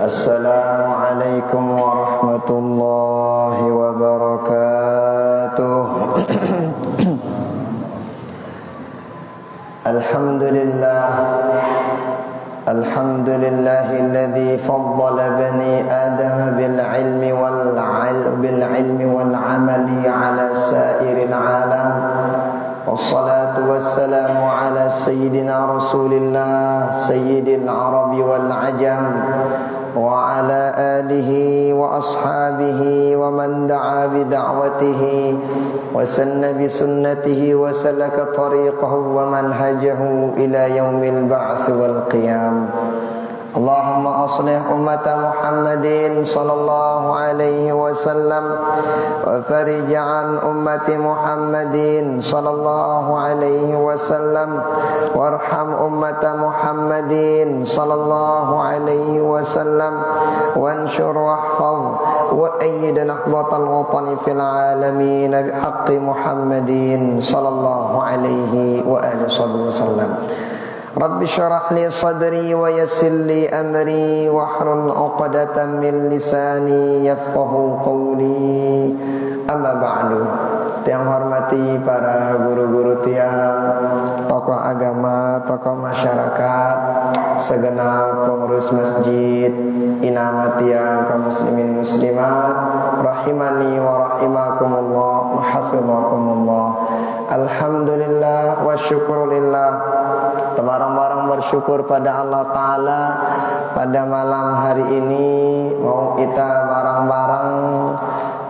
Assalamualaikum warahmatullahi wabarakatuh. Alhamdulillahilladzi faddala bani Adam bil ilmi wal amali ala sairil alam. Wassalatu wassalamu ala sayyidina Rasulillah sayyidil arabi wal ajam wa ala alihi wa ashabihi wa man da'a bi da'watihi wa sanna bi sunnatihi wa salaka tariqahu wa manhajahu ila yaumil ba'ts wal qiyam. Allahumma aslih ummata Muhammadin sallallahu alaihi wasallam wa farij an ummati Muhammadin sallallahu alaihi wasallam warham ummata Muhammadin sallallahu alaihi wasallam wanshur wahfaz wa ayyid nahdatal watani fil alamin bihaqqi Muhammadin sallallahu alaihi wa alihi wasallam. Rabbi syarah li sadri wa yassir li amri wahlul 'uqdatam min lisani yafqahu qawli. Amma ba'du. Yang hormati para guru-guru tiang, tokoh agama, tokoh masyarakat, segenap pengurus masjid, inama tiang kaum muslimin muslimat, rahimani wa rahimakumullah, hafizakumullah. Alhamdulillah wa syukurillah. Barang-barang bersyukur pada Allah Ta'ala pada malam hari ini. Mau kita barang-barang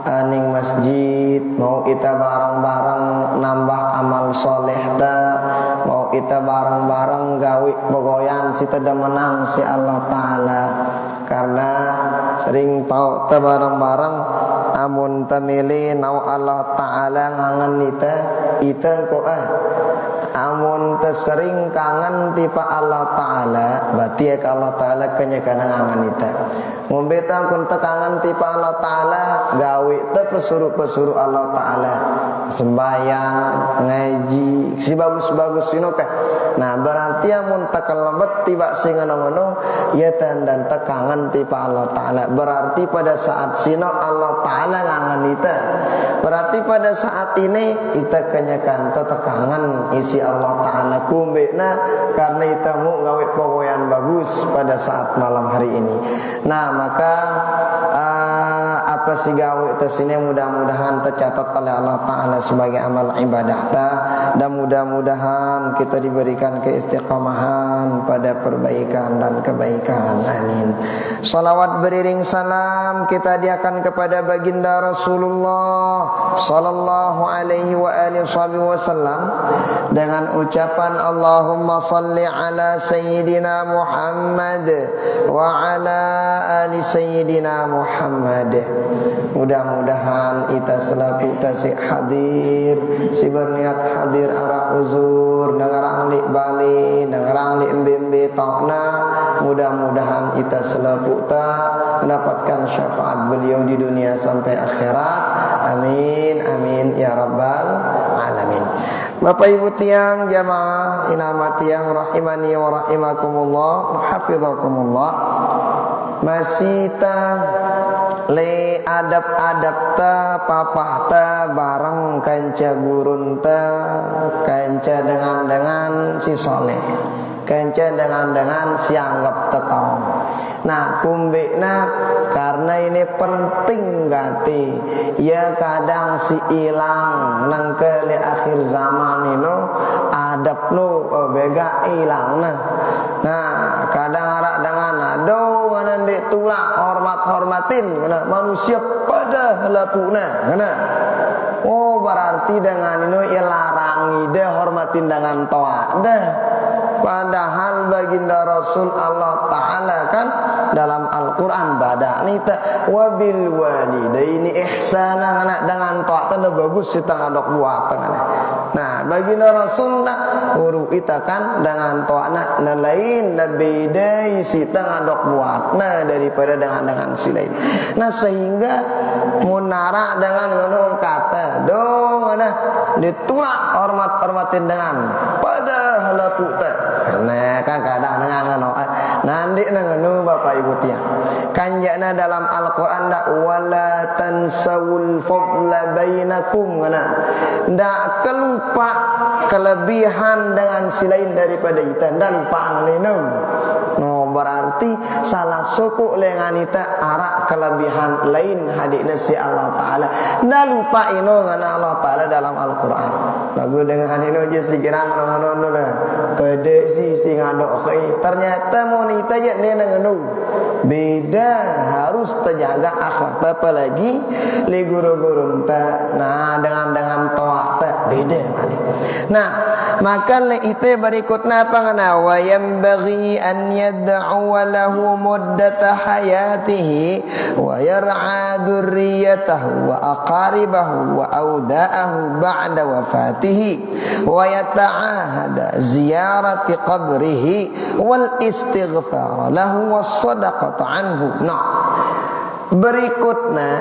aning masjid, mau kita barang-barang nambah amal soleh ta, mau kita barang-barang gawe begoyan si tada menang si Allah Ta'ala. Karena sering tau ta barang-barang amun tamili nau Allah Ta'ala ngangen ita ko amun tersering kangen tipa Allah Ta'ala berarti ya Allah Ta'ala kenyakana ngangen ita ngumbeta kun tekangan tipa Allah Ta'ala gawe te pesuruh-pesuruh Allah Ta'ala sembahyang ngaji si bagus-bagus sino kah. Nah berarti amun tekalebet tiba singa ngono ya dan tekangan tipa Allah Ta'ala berarti pada saat sino Allah Ta'ala ngangen ita berarti pada saat ini ita kenyakan tekangan isi si Allah Ta'ala kumbekna karena itamu ngawe pogoyan bagus pada saat malam hari ini. Nah maka apa sih gawe tersini mudah-mudahan tercatat oleh Allah Ta'ala sebagai amal ibadah ta, dan mudah-mudahan kita diberikan keistiqamahan pada perbaikan dan kebaikan. Amin. Salawat beriring salam kita hadiahkan kepada baginda Rasulullah sallallahu alaihi wa alihi wasallam dengan ucapan Allahumma salli ala sayyidina Muhammad wa ala ali sayyidina Muhammad. Mudah-mudahan kita selaku tasik hadir, si berniat hadir arah uzur, dengarang li bali, dengarang li mbimbi tokna. Mudah-mudahan kita selaku ta mendapatkan syafaat beliau di dunia sampai akhirat. Amin, amin ya rabbal alamin. Bapak Ibu tiang jamaah inama tiang rahimani wa rahimakumullah, hafizakumullah. Masih ta le adab-adab ta papah ta bareng kanca gurun ta, kanca dengan si soleh, kanca dengan si anggap tetong. Nah kumbekna karena ini penting gati ya kadang si ilang nang ke li akhir zaman ini adab nu bega ilang nah kadang arak dengan ado nganan dek tulak hormatin ngana manusia pada lapuna ngana. Oh berarti dengan ini larangi deh hormatin dengan toa deh. Padahal baginda Rasul Allah Ta'ala kan dalam Al-Quran badak ni tak wabil walidaini ihsana anak dengan toa tanda bagus kita ngadok buat tengah. Nah baginda Rasul nak huruf kita kan dengan toa nak nelain nabedai kita ngadok buat nah daripada dengan si lain. Nah sehingga munara dengan ngono kata dong nah ditulak hormatin dengan pada halaku tak. Nah kan kadang ngono nanti ngono Bapak Ibu tiang kanjana dalam Al-Quran dak wala tansawul fadla bainakum ngana ndak kelupa kelebihan dengan si lain daripada kita dan lupa ngene. No berarti salah suku lengan kita arak kelebihan lain hadikna si Allah Ta'ala ndak lupa ino ngana Allah Ta'ala dalam Al-Quran lagu dengan ino je sikirang ngono dah pede si ngadok ternyata monita je ni ngenu beda harus terjaga akhlak apalagi li guru-guru nah dengan toa beda mali. Nah maka li itu berikutnya apa ngana wa yanbaghi an yad'u lahu muddata hayatihi wa yar'a dzurriyyatahu wa aqaribahu wa awda'ahu ba'da wafatihi wa yata'ahada ziyarati qabrihi wal istighfar lahu was sadaqah anhu. Nah berikutnya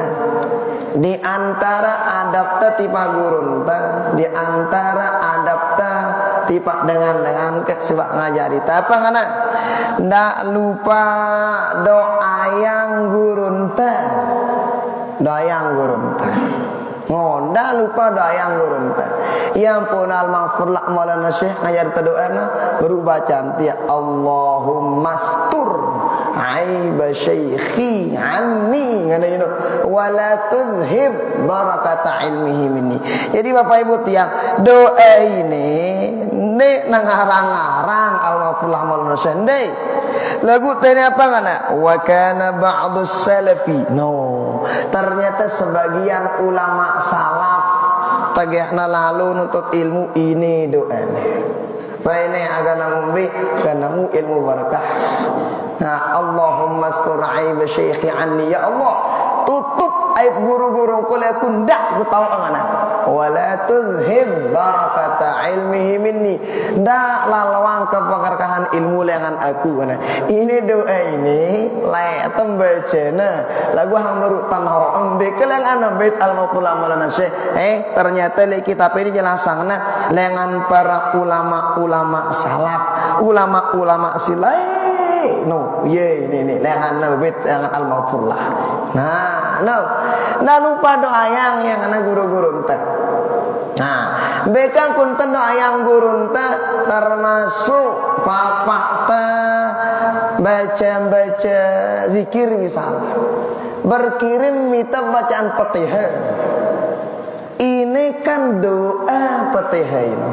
di antara adab tipa gurun di antara adab tipa dengan kesibak ngajari apa ngana ndak lupa doa yang gurun doa yang gurun ndak lupa doa yang gurun yang pun al-maghfur lak maulana syekh ngajar doana berubah cantik Allahumma astur aiba syaikhi anni ngana you know wala tudhib barakata ilmihi minni. Jadi Bapak Ibu tiang doa ini nek nang arang-arang al-maghfur lak maulana syekh ndai lagu tadi apa ngana wa kana ba'dus salafi ternyata sebagian ulama salaf tagahna lalu nutut ilmu ini doane apa ini agak ngumbi karena ilmu barakah. Nah Allahumma astur aib syekhi anni ya Allah tutup aib guru-guru ku aku ndak ku tahu ngana wala tuzhib barakata ilmihi minni ndak lalawang keberkahan ilmu lengan aku ngana. Ini doa ini lae tembacena lagu hang baru tanah ambe kelengan bait al-maqula maulana syekh ternyata li kitab ini jelasangna lengan para ulama salaf ulama silai ini lengan bait lengan al-maqula. Nah lupa doa yang ana guru-guru Nah, beka kunten doa yang gurun termasuk papa baca zikir misalnya. Berkirim minta bacaan Fatihah. Ini kan doa Fatihah ini.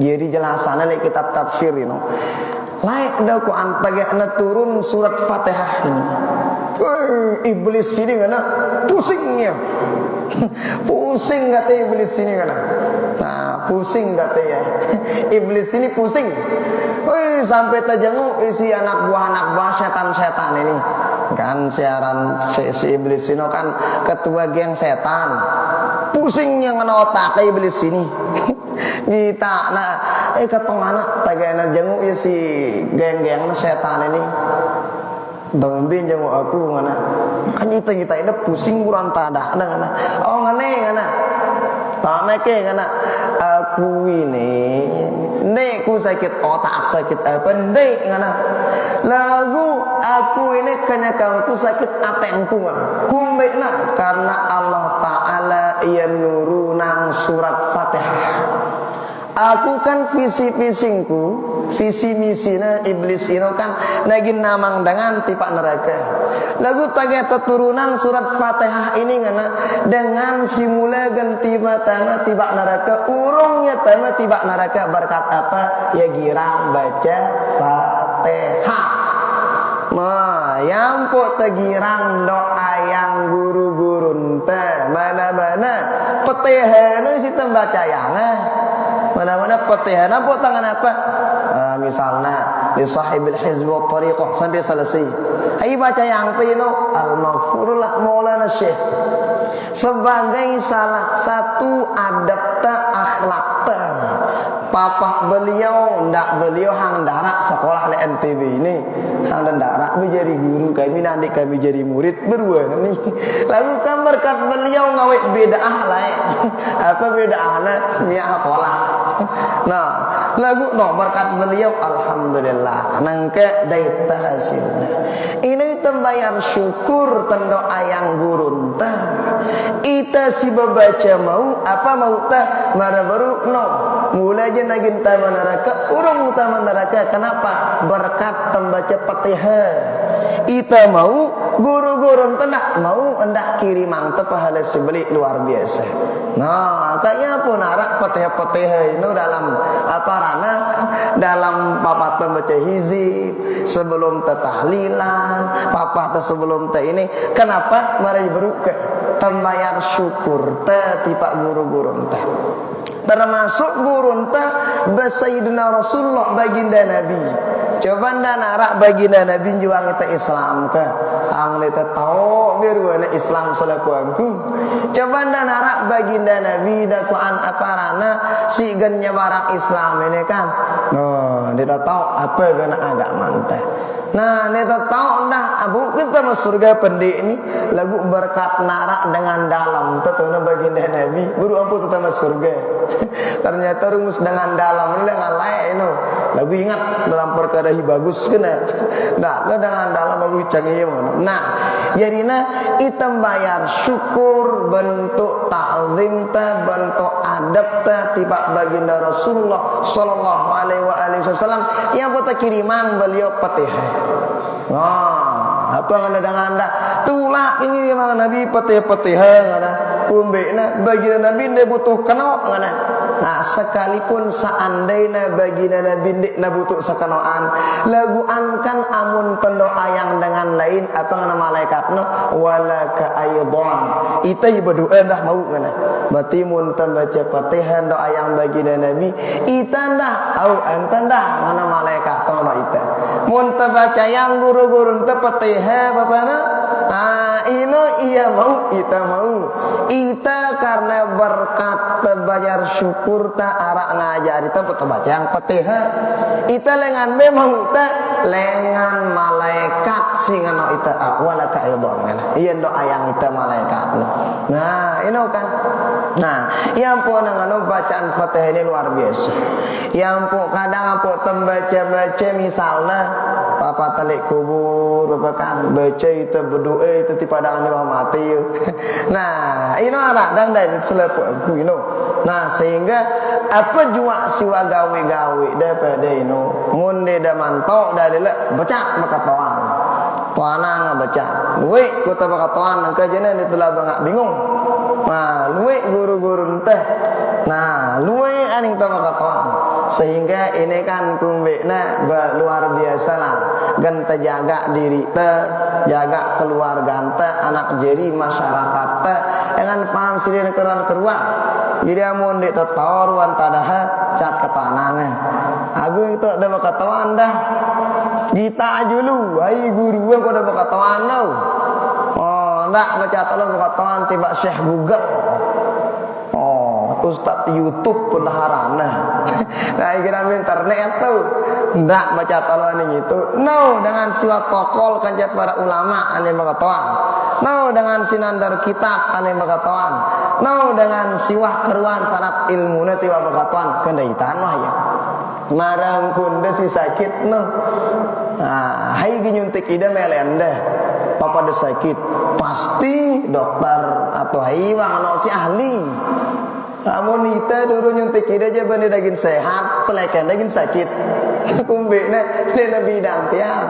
Jadi jelasannya di kitab tafsir ini. Laik dah ku antagana turun surat Fatihah ini. Iblis ini ngana pusingnya. Pusing kata iblis ini kan. Nah, pusing kata ya. Iblis ini pusing. Sampai terjenguk isi anak buah setan-setan ini. Kan siaran si iblis ini kan ketua geng setan. Pusing yang kena otak iblis ini. Kita nah ketong anak tagana jenguk isi geng-geng setan ini. Dambin jenguk aku ngana. Kan kita ini pusing kurang tadah ngana. Oh ngana. Tak meke ngana. Aku ini ndek ku sakit otak sakit apa ndek ngana. Lagu aku ini kenyakangku sakit atengku ngana. Kumbekna karena Allah Ta'ala ia nuru nang surat Fatihah. Aku kan visi misina iblis ini kan lagi namang dengan tipak neraka. Lagu taga keturunan surat Fatihah ini ngana dengan simula ganti matana tibak neraka urungnya tama tibak neraka berkat apa ya girang baca Fatihah. Yang po tegirang doa yang guru-guru mana-mana Fatihah itu si tembaca yang mana-mana Fatihah apa tangan apa misalnya di sahibil hizb wa tariqah sampai selesai. Hai baca yang tino al-maghfurullah Maulana Syekh sebagai salah satu adab akhlak papa beliau hang darak sekolah di NTB ini hang dan darak menjadi guru kami nanti kami jadi murid berdua nih. Lalu kan berkat beliau ngawet beda lain apa beda anak niat sekolah. Nah lagu berkat beliau alhamdulillah nangke daita hasilnya ini tembayar syukur tendo ayang gurun ita si babaca mau apa mau mara baru mulai aja nagin taman neraka urung taman neraka kenapa berkat tembaca Fatihah ita mau guru-guru tendak mau hendak kiri mantep pahala sebeli luar biasa. Nah kayaknya pun narak Fatihah itu dalam apa rana dalam papa tembaca hizib sebelum tetahlilan papa sebelum ini kenapa mari beruke tembayar syukur tipak guru-guru termasuk guru Sayyidina Rasulullah baginda Nabi. Coba anda narak baginda Nabi juang kita Islam ke ang kita tahu biar Islam selaku aku. Coba anda narak baginda Nabi dakwaan aparana si genya barak Islam ini kan. Nah, kita tahu apa gana agak mantap. Nah, kita tahu dah abu kita masuk surga pendik ini lagu berkat narak dengan dalam tetuna baginda Nabi buru ampu tetap masuk surga. Ternyata rumus dengan dalam ini dengan lain itu. Lagu ingat dalam perkara bagus kena. Nah, dengan dalam lagu canggih mana. Nah, jadinya item bayar syukur bentuk ta'zim bentuk adab tiba baginda Rasulullah sallallahu alaihi wasallam yang kita kiriman beliau Fatihah. Apa yang ada dengan anda tulah ini memang Nabi Fatihah ngana umbekna baginda Nabi dia butuh kenal ngana. Nah sekalipun seandainya baginda Nabi dia butuh sekenoan laguankan amun pendoa yang dengan lain apa ngana malaikatna wala ka aidan ita berdoa dah mau ngana berarti mun baca Fatihah doa yang baginda Nabi ita dah au anta dah ngana malaikat ngono ita mun baca yang guru-guru Fatihah bapana ino iya mau ita mau ita karena berkat terbayar syukur arak ngajar ita baca yang Fatihah ita lengan memang ita lengan malaikat singano ita wala ka aidon iya doa yang ita malaikat. Nah ini kan nah yang pun ngano bacaan Fatihah ini luar biasa yang pun kadang apa tembaca-baca misalnya papa telik kubur apa kan baca itu berdoa itu ti padang ni mati. Nah, ini anak dan dari selepuk aku ini. Nah, sehingga apa jua siwa gawe-gawe daripada ini mun de da mantok dari le becak maka toan. Toana ngabaca. Luwe kota bakatoan angka jana ni telah bangak bingung. Nah, luwe guru-guru teh. Nah, luwe aning ta bakatoan. Sehingga ini kan kumbekna luar biasa lah. Gan terjaga diri te, jaga keluarga te, anak jeri masyarakat te, dengan paham sini keruan-keruan. Jadi amun dik tetaruan tadaha cat ketanane. Agung itu ada bakatoan dah. Kita dulu, hai guru yang kau dah berkataan tau. Oh, nak baca tolong berkataan tiba Syekh Google. Oh, Ustaz YouTube pendaharan. Nah, kira internet tu. Nak baca tolong ini itu. No, dengan siwa tokol kanjat para ulama ane berkataan. No, dengan sinandar kitab ane berkataan. No, dengan siwa keruan sanad ilmu nanti berkataan kendaitan wah ya. Marang kunda si sakit no. Hai ginyuntik ida melenda. Papa ada sakit, pasti dokter atau haiwang no si ahli. Kamu nita dulu nyuntik ida aja bani daging sehat, selekan daging sakit. Kumbekna dena bidang tiang.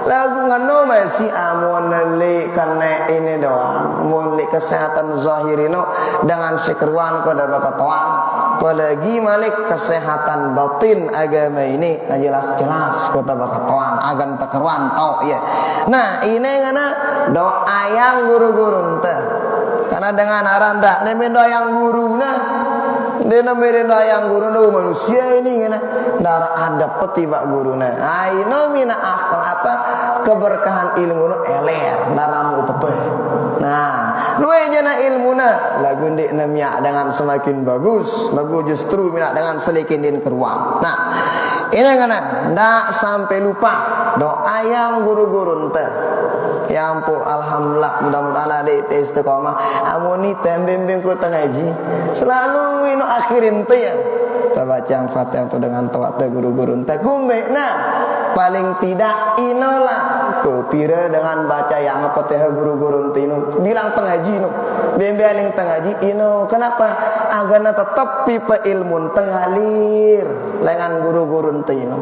Lagu ngano masih amun li kena ini doang. Mun li kesehatan zahirino dengan sekeruan kau dah bakatoan. Apalagi malik kesehatan batin agama ini nah jelas-jelas kota bakatoan agan tekeruan tau ya. Nah ini ngana doa yang guru-guru ente. Karena dengan aranda nemen doa yang guru nah dia nemen doa yang guru nah manusia ini ngana darah ada peti bak guru nah. Aino mina akal apa keberkahan ilmu no eler naramu pepe. Nah luwe jana ilmu na lagu ndik namnya dengan semakin bagus justru minat dengan selikin din keruang. Nah ini kana ndak sampai lupa doa yang guru-guru ente. Ya ampun alhamdulillah mudah-mudahan adik istiqomah amuni tembem ku tengaji selalu ino akhirin teh ya kita baca yang Fatihah itu dengan tawat guru-guru ente gumbe. Nah paling tidak inolah kupira dengan baca yang Fatihah guru-guru ente ino bilang tengaji ino bembean yang tengaji ino kenapa agana tetap pipa ilmu tengalir lengan guru-guru ente ino.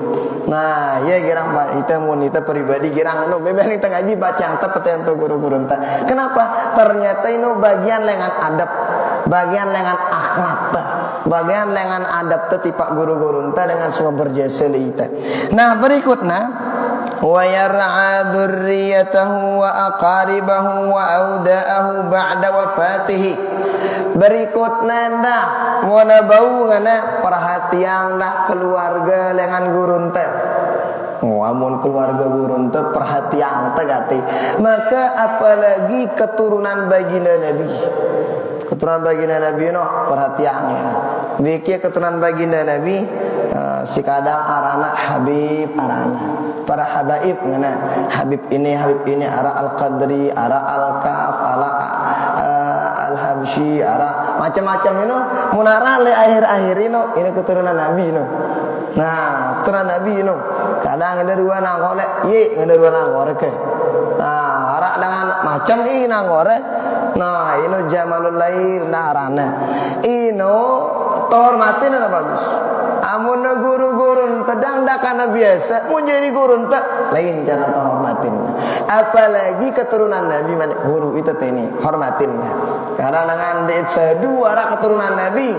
Nah ya girang mbak itu mun itu pribadi girang ino bembean yang tengaji baca yang tepat untuk guru-guru ente. Kenapa ternyata ino bagian lengan adab bagian lengan akhlak bagian lengan adab tipak guru-guru ente dengan semua berjasa ita. Nah berikutnya wa yar'a dzurriyyatahu wa aqaribahu wa auda'ahu ba'da wafatihi. Berikutnya dah mona bau ngana perhatian dah keluarga lengan guru ente. Amun keluarga guru ente perhatian tegati. Maka apalagi keturunan baginda Nabi. Keturunan baginda Nabi no perhatiannya. Bikin keturunan baginda Nabi si kadang arana Habib arana para habaib ngana Habib ini ara Al-Qadri ara Al-Kaf ala Al-Habsyi ara macam-macam ini munara le akhir-akhir ini keturunan Nabi no. Nah keturunan Nabi no kadang ada dua nangole ye ada dua nangore ke. Nah ara dengan macam ini nangore. Nah ini Jamalul Lail narana ino terhormatin ada bagus. Amun guru-guru tedang dak kana biasa mun jadi guru tak lain cara hormatin. Apalagi keturunan Nabi mana guru itu teni hormatinnya. Karena dengan desa dua rak keturunan Nabi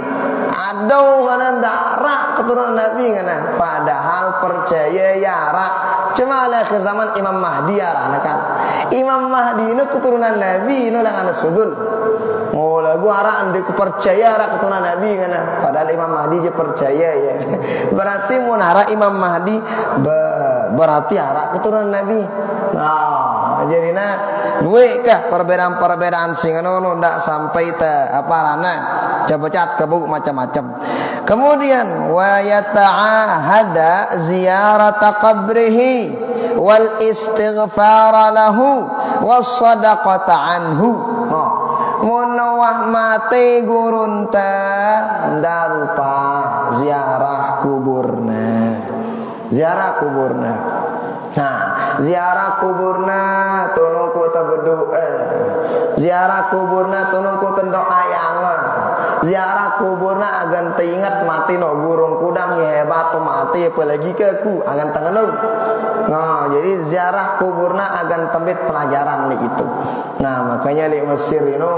ada ngana darah keturunan Nabi ngana padahal percaya ya rak cuma akhir zaman Imam Mahdi ya kan. Imam Mahdi itu keturunan Nabi itu dengan sugul. Mula gua arah ande percaya arah keturunan Nabi ngana padahal Imam Mahdi je percaya ya. Berarti mun arah Imam Mahdi berarti arah keturunan Nabi. Nah, jadina duwe kah perbedaan-perbedaan sing ngono ndak sampai te apa rana cacat kebu macam-macam. Kemudian wa yata'ahada ziyarata qabrihi wal istighfar lahu was sadaqata anhu. Munawah mati gurunta darupa ziarah kuburna Nah, ziarah kuburna tunu ku berdoa. Ziarah kuburna tunu ku doa yang. Ziarah kuburna agan teingat mati no burung kudang hebat tu mati apalagi ke ku agan tangan. Nah, jadi ziarah kuburna agan tembit pelajaran ni itu. Nah, makanya di Mesir ini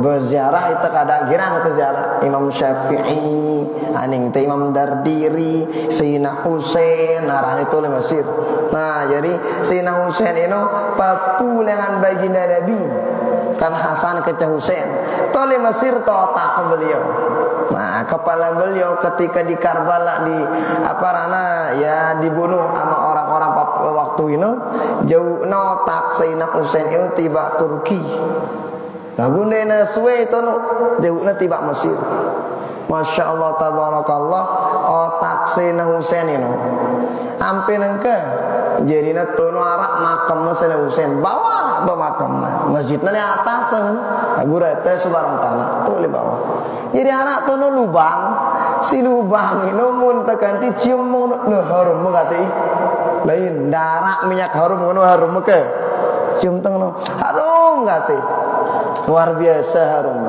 berziarah itu kadang girang itu ziarah Imam Syafi'i, aning teh Imam Dardiri, Sayyidina Husain, naran itu di Mesir. Nah, jadi Sayyidina Husain ini papulengan baginda Nabi. Kan Hasan ke Husain. Tole Mesir otak beliau. Nah, kepala beliau ketika di Karbala di dibunuh sama orang-orang waktu itu, jauh otak Sayyidina Husain itu tiba Turki. Nah, gundena suwe itu jauhna tiba Mesir. Masya Allah tabarakallah, otak Sayyidina Husain itu hampir engke jadi tono arak makam Sayyidina Husain bawah makam masjidnya di atas gurete sebarang tanah tuh di bawah. Jadi anak tono lubang si lubang ini mun tekanti cium mun harum mengati lain darah minyak harum ngono harum ke cium tengno harum ngati luar biasa harum.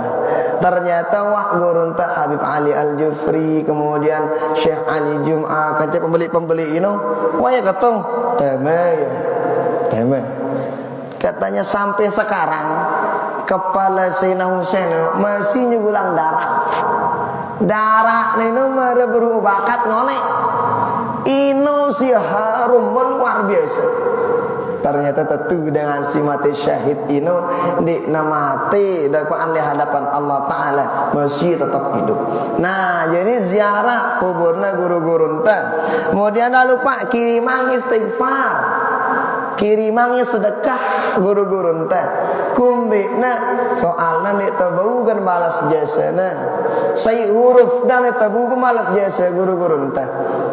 Ternyata wah gurunta Habib Ali Al-Jufri, kemudian Syekh Ali Jum'ah, kaca pembeli-pembeli ini, wah ya ketong, teme. Katanya sampai sekarang kepala Sayyidina Husain masih nyugulang darah. Darah ini mereka berubakat ngonek. Ino si harum luar biasa. Ternyata tentu dengan si mati syahid ini di mati dakwaan di hadapan Allah Ta'ala masih tetap hidup. Nah, jadi ziarah kuburna guru-guru ente. Kemudian lalu Pak kirimang istighfar, kirimangnya sedekah guru-guru ente. Kumbina soalnya ni tabu kan balas jasana. Say huruf dan tabu balas jasa guru-guru ente.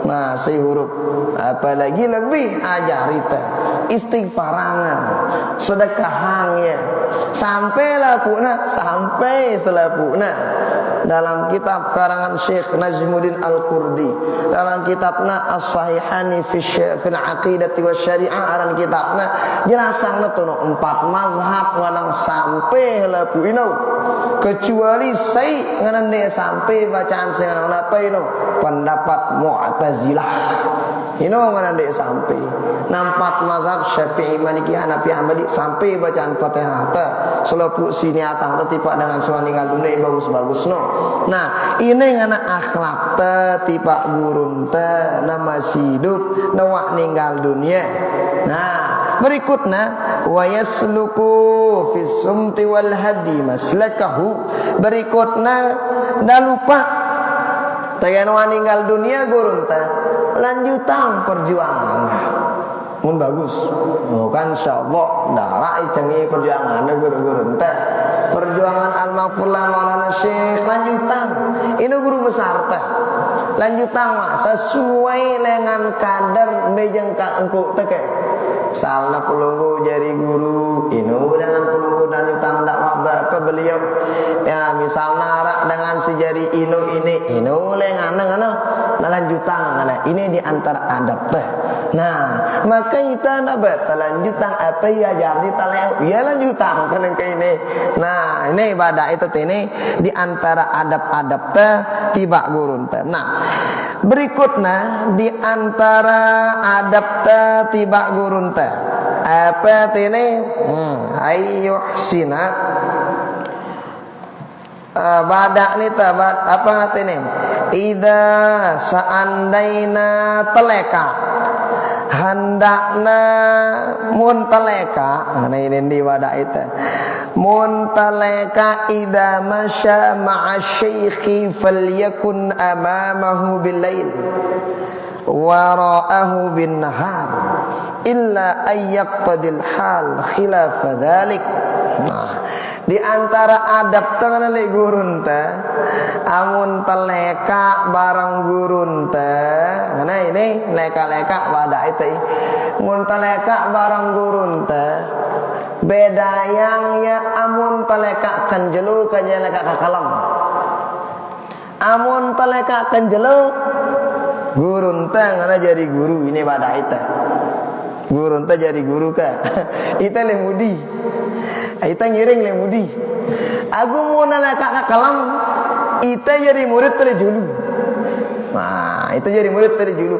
Nah, say huruf apalagi lebih ajarita istighfarangan sedekahangnya sampailah puna sampai selapuna dalam kitab karangan Syekh Najmuddin Al-Qurdi dalam kitabna As-Sahihani fil Aqidati wa Syari'ah aran kitabna jelasana tu 4 mazhab nganang sampai lapu ino kecuali sai nganan dia sampai bacaan saya nganan apa ino pendapat Mu'tazilah ino nganan dia sampai 4 mazhab Syafi'i, Maliki, Hanafi, Hambali sampai bacaan Fatihah ta selapu sini atang tipak dengan suara ninggal dunia bagus-bagus no. Nah, ini ngana akhlak ta tipak gurun ta nama hidup nawak ninggal dunia. Nah, berikutnya wa yasluku fis sumti wal hadi maslakahu. Berikutnya dah lupa tayanwa ninggal dunia gurun ta lanjutan perjuangan. Mun bagus, bukan insyaallah darah cengi perjuangan guru-guru ente. Perjuangan Al-Maghfurlah Maulana Syekh lanjutan. Ini guru besar teh. Lanjutan mah sesuai dengan kadar bejeng ka engku teh ke. Salna pulunggu jadi guru, inu dengan pulunggu dan utang dakwah bapak beliau. Ya misalnya rak dengan sejari inu lengan lanjutan ngana. Ini di antara adab teh. Nah, maka kita nak lanjutan apa ya jadi taleu. Ya lanjutan tenang ke ini. Nah, ini ibadah itu ini di antara adab-adab teh tiba gurun teh. Nah, berikutnya di antara adab teh tiba gurun teh. Apa ini? Ayyuhsina badak ni tabat apa nanti ini? Idza seandaina teleka hendakna mun taleka nah ini di wadah itu mun taleka idza masya ma'a syaikhi falyakun amamahu bil-lail wara'ahu bin-nahar illa ayyaqtadil hal khilaf dzalik. Nah, di antara adab tangan le gurun teh amun teleka barang gurun teh nah ini leka-leka wadah itu mun teleka barang gurun teh beda yang ya amun teleka kanjelu kajeleka kakalam amun teleka kanjelu gurun teh ngana jadi guru ini wadah itu. Guru ente jadi guru ka. Ita lemudi. Ita ngiring lemudi. Aku mau nalaka kalam. Ita jadi murid terjulu. Nah, itu jadi murid terjulu.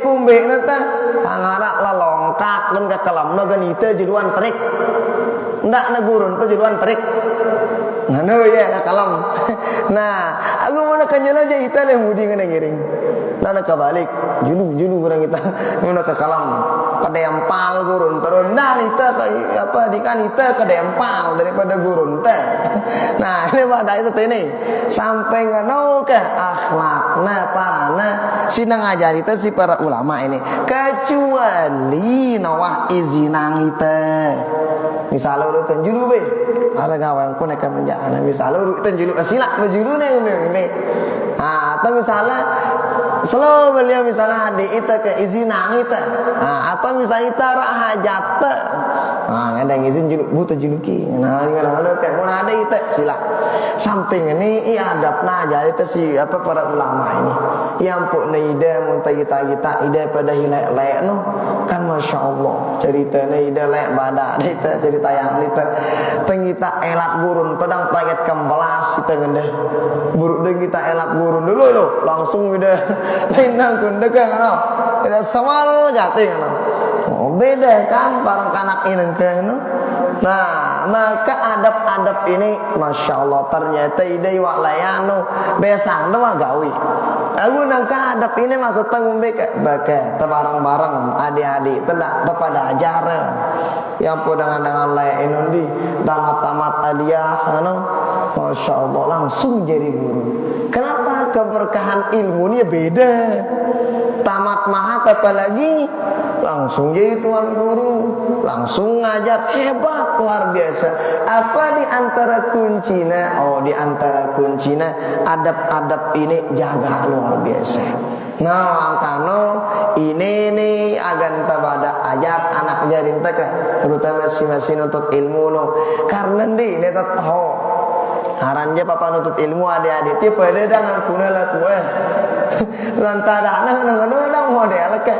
Kumbe nata ngarak la longkak dan ka kalam no gan ita juluan trik. Ndak na guru ente juluan trik. Ngano ya ka kalam. Nah, aku mau nak kanjela aja ita lemudi ngana ngiring. Nana kabalik, julu kurang kita, mana ke kalam, kadempal gurun turun, nah kita apa dikan kita kadempal daripada gurun teh. Nah ini pada itu ini sampai ngano ke akhlakna parana sinang ngajar itu si para ulama ini kecuali nawah izinang kita. Misalnya lu kan julu be, ada kawan ku nak menjana, misalnya lu itu julu silak julu nih umbe. Nah, atau misalnya selalu beliau misalnya adik itu ke izin kita, atau misalnya kita rak hajat, ada yang izin juluk buta juluki, nah kadang-kadang kayak mau ada itu sila. Samping ini adabna jadi itu si apa para ulama ini, yang pun ide muntah kita ide pada hilai no, kan masya Allah cerita ide lek badak itu cerita yang itu, tengita elak gurun pedang taget kembelas kita ngende, buruk deng kita elak gurun dulu lo, langsung udah lain nangkun dekat no, tidak samal jatuh no. Oh, beda kan barang kanak ini kan no. Nah, maka adab-adab ini masya Allah ternyata ide wak layano besang doa gawi. Aku nangka adab ini maksud tanggung beke tebarang-barang adik-adik tidak kepada ajaran yang dengan layak inundi tamat-tamat hadiah no. Masya Allah langsung jadi guru. Kenapa? Keberkahan ilmunya beda. Tamat mahat apalagi langsung jadi tuan guru, langsung ngajar hebat luar biasa. Apa di antara kuncinya? Oh, di antara kuncinya adab-adab ini jaga luar biasa. Nah, angkano ini nih agan tabada ajar anak jarin teka, terutama si nutut ilmu no. Karena di ini tahu haranja papa nutut ilmu adik-adik tipe dia dengan punala tuan. Rantada nang model ke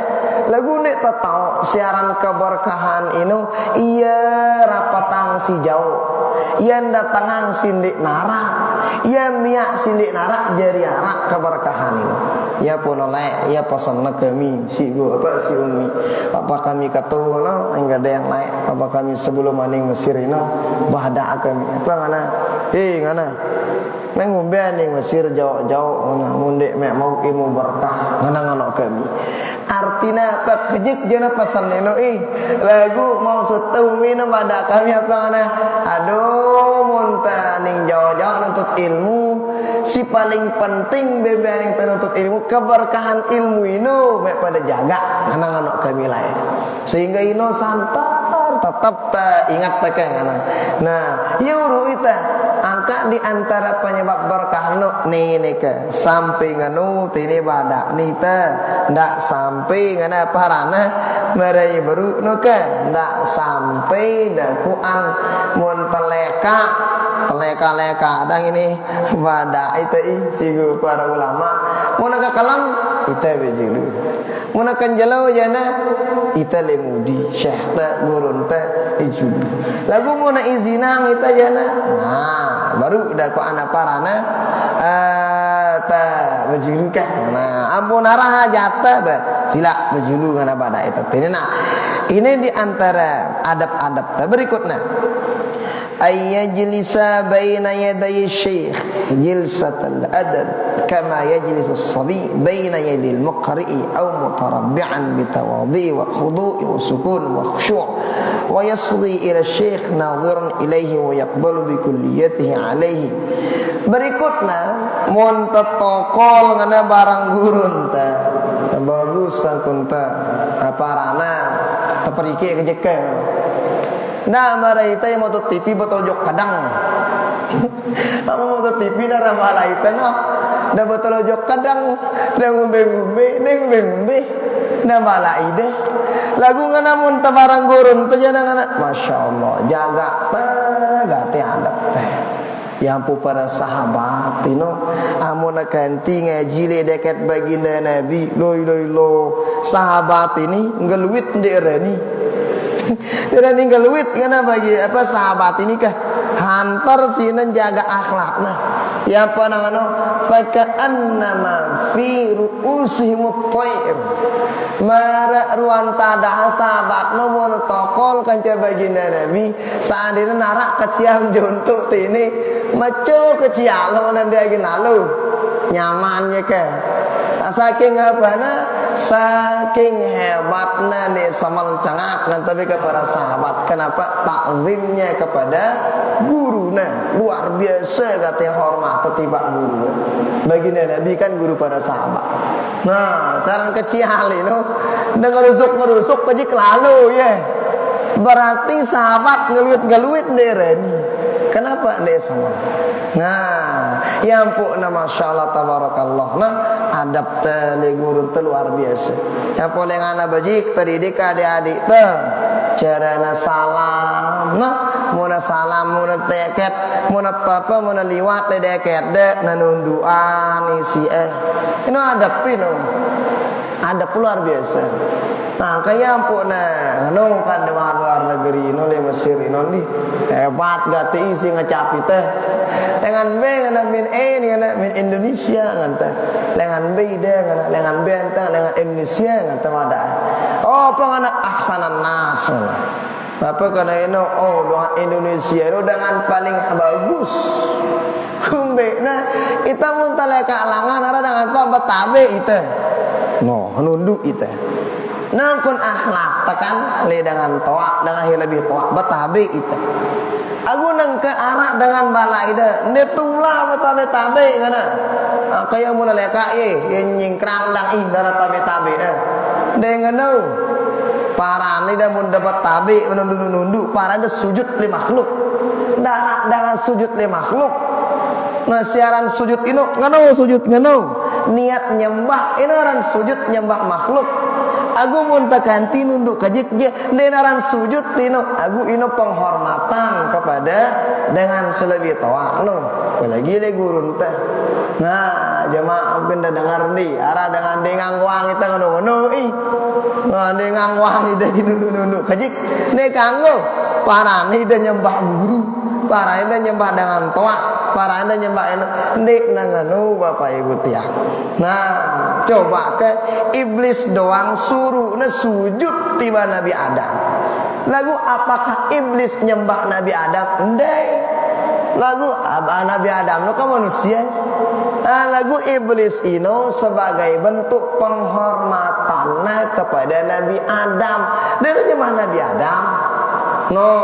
lagu nek tahu siaran keberkahan ini iya rapatang si jauh iya datang sindik nara iya miak sindik nara jari arak keberkahan ini ya pun oleh ya pesan kami si gua apa si umi apa kami kata no enggak ada yang lain apa kami sebelum maning Mesir ini bahada kami apa ngana ngana mengumbe ning Mesir jauh-jauh ngundek mek mau ilmu berkah ngana kami artina apa kejik jana pesan neno lagu mau setau minum pada kami apa ngana aduh muntah ning jauh-jauh nuntut ilmu si paling penting bebean yang nuntut ilmu keberkahan ilmu ino mek pada jaga ngana kami lain sehingga ino santar tetap ingat tekan ngana nah yuru ita angka di antara penyebab berkah no nih ke sampai nganu tini badak nita ndak sampai ngana parana merai baru no ke ndak sampai dakuan mun teleka dang ini badak itu sigu para ulama mun ka kalam ita bejilu mun kan jalau jana ita lemudi syekh ta gurun ta ijulu lagu mun izinang ita jana nah baru dah ko anak parana ta bajulu kan nah ampun arah jata ba sila bajulu ngana pada itu ini di antara adab-adab ta berikutnya ayyajlisa baina yaday syekh jilsatal adab kama yajlisu as-sabi baina yadil muqri'i aw mutarabbi'an bitawadhi wa khudu'i wa sukun wa khushu' wa yasghi ila syekh nadhiran ilaihi wa yaqbalu bi kulliyatihi alaihi berikutna mun tatokol ngana barang gurun ta bagus kunta aparana teperike kejeke nah marai ita yang mau TV botol jok kadang kamu mau TV na ramala ita na dah botol jok kadang dah ngumbe dah mala ide lagu ngana mun tabarang gurun tu jana ngana masya Allah jaga gati adab teh Yang pu para sahabat ino amuna ganti ngaji le dekat baginda Nabi lo sahabat ini ngeluit nderani nderani ngeluit ngana bagi apa sahabat ini kah hantar sinan jaga akhlakna ya apa namanya faka'annama fi ru'usihim at-tayr mara ruan tadah sahabat no mon tokol kanca baginda Nabi saadina narak keciang juntuk tini maco kecial nan dia lalu nyamannya ke saking apana saking hebatnya nih samal cangak nanti kepada sahabat kenapa takzimnya kepada guruna luar biasa katanya hormat tiba guru baginda Nabi kan guru para sahabat. Nah sarang kecial itu ngerusuk kejik lalu ya berarti sahabat ngeluit deren. Kenapa dia sama? Nah, yang pun nama masyaallah tabarakallah. Nah, adab tali guru luar biasa. Yang boleh ngana bajik terdidik adik-adik teh. Carana salam. Nah, muna salam, muna teket, muna tapa, muna liwat deket dek nanunduan isi Ini adab pino. Adab luar biasa. Nah, kayak ampun anu kan luar negeri ino le Mesir ino di hebat gati isi ngecapi teh. Dengan B ngana min ngana min Indonesia nganta. Dengan B de ngana dengan B anta dengan Indonesia nganta wada. Oh, apa ngana ahsanan nas. Apa kana ino doa Indonesia itu dengan paling bagus. Kumbe nah kita mun tale kalangan ara dengan to betabe itu. No, nunduk itu. Nangkun akhlak tekan le dengan toa dengan lebih toa betabe itu. Aku nang ke arah dengan bala ida netula betabe ngana. Kaya mun leka ye nyingkrang dang indara tabe-tabe dengan para ni dah mun dapat tabe nundu para dah sujud li makhluk. Darah dengan sujud li makhluk. Nah siaran sujud ino ngano sujud ngano niat nyembah ino ran sujud nyembah makhluk. Aku mun takanti nunduk kajik je denaran sujud tino aku ino penghormatan kepada dengan selebih tawa no lagi le gurun teh. Nah jemaah pindah dengar di arah dengan dengang wang kita ngono nah dengang wang ida nunduk kajik ne kanggo para ni ida nyembah guru para ida nyembah dengan tawa para ida nyembah ndek nanganu Bapak Ibu tiang. Nah coba ke iblis doang suruh sujud tiba Nabi Adam. Lagu apakah iblis nyembah Nabi Adam? Ndai. Lagu Nabi Adam lo kan manusia. Nah, lagu iblis ini sebagai bentuk penghormatannya kepada Nabi Adam. Dia nyembah Nabi Adam. No,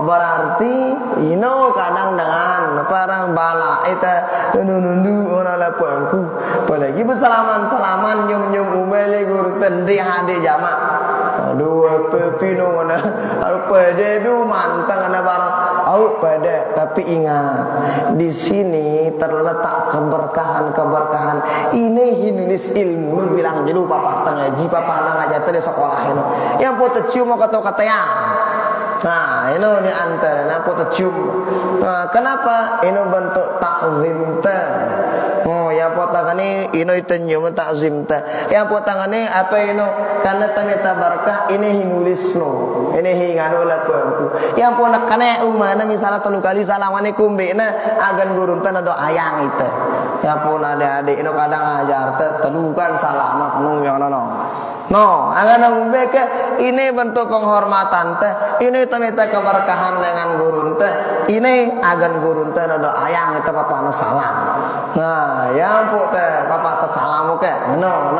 berarti ino kadang dengan parang bala itu nundu orang lapuanku. Apalagi bersalaman nyum umele guru tendri hade jamak. Aduh pepino mana pede bu mantang ana barang au pede tapi ingat di sini terletak keberkahan ini hinulis ilmu nu bilang jelu papa ngaji papa ngajar di sekolah ini yang pote cium kata ya. Nah, ini di antara apa tercium. Nah, kenapa? Ini bentuk takzim teh. Oh, ya potangan ini tenjum takzim teh. Ya potangan ini apa ini? Karena tamita berkah ini hinulis no. Ini hinganu lakuanku. Yang pun kena umana misalnya 3 kali salamane kumbena agan gurun teh do ayang itu. Ya pun adik-adik ini kadang ajar teh telukan salam nu yang nono. No, agan umbe ke ini bentuk penghormatan teh. Ini tamita keberkahan dengan gurun teh. Ini agan gurun teh do ayang itu papa salam. Nah, yang pun teh papa salam ke. No.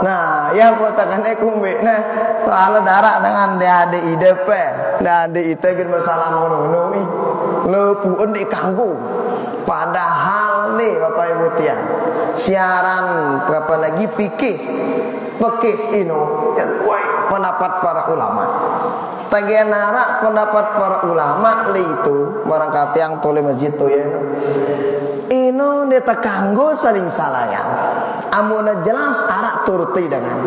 Nah, yang pun tekan kumbe nah soal darah dengan adik IDP. Nah, adik itu gin salam ngono ih. Lepueun di kanggo. Padahal nih Bapak Ibu tiang. Siaran berapa lagi fikih ino pendapat para ulama. Tagenara pendapat para ulama itu barangkali yang tole masjid tu ya. Ino neta kanggo saling salayang. Amuna jelas arak turuti dengan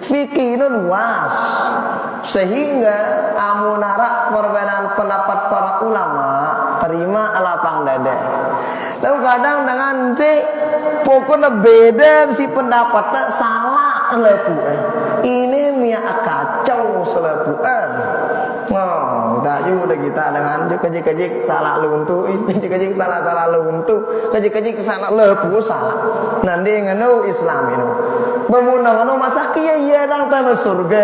fikih ino luas. Sehingga amunara perbedaan pendapat para ulama terima lapang dada. Lalu kadang dengan pokoknya beda si pendapatnya salah leku. Ini mia kacau seleku. Tak juga kita dengan kejik-kejik salah luntu, kejik-kejik salah luntu, kejik-kejik salah lepu salah. Nanti nganu Islam ini. Bermunang anu masa kia dang tanah surga.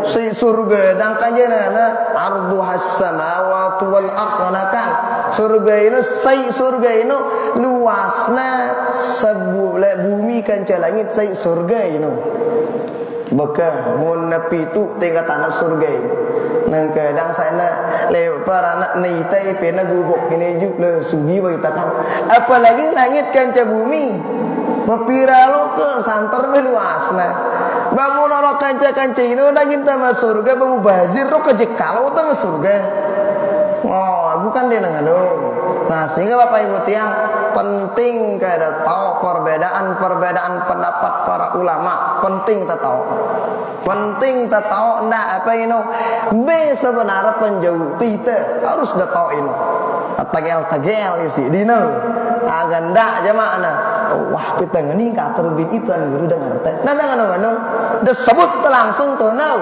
Si surga dang kanjana ardu has-samawati wal ardh kan. Surga ini surga ini luasna sebulan bumi kanca langit surga ini. Beka mun nepi tu tingkat tanah surga ini. Nang kadang sana lewat para anak nitai pena gubuk ini juga sugi beritakan. Apalagi langit kanca bumi. Mapira lo ke santer meluasna. Bangun orang kanca-kanca ini udah kita masuk surga, bangun bazir lo kejekal udah masuk surga. Oh, bukan dia nangano. Nah, sehingga Bapak Ibu tiang penting kada tahu perbedaan pendapat para ulama, penting tak tahu. Penting tak tahu ndak apa ini. B sebenarnya penjauh kita harus dah tahu ini. Tagel isi dino. Agak ndak jamaah. Wah, kita ngani ka terbit itu guru dengar teh. Nah, ngano disebut langsung tuh now.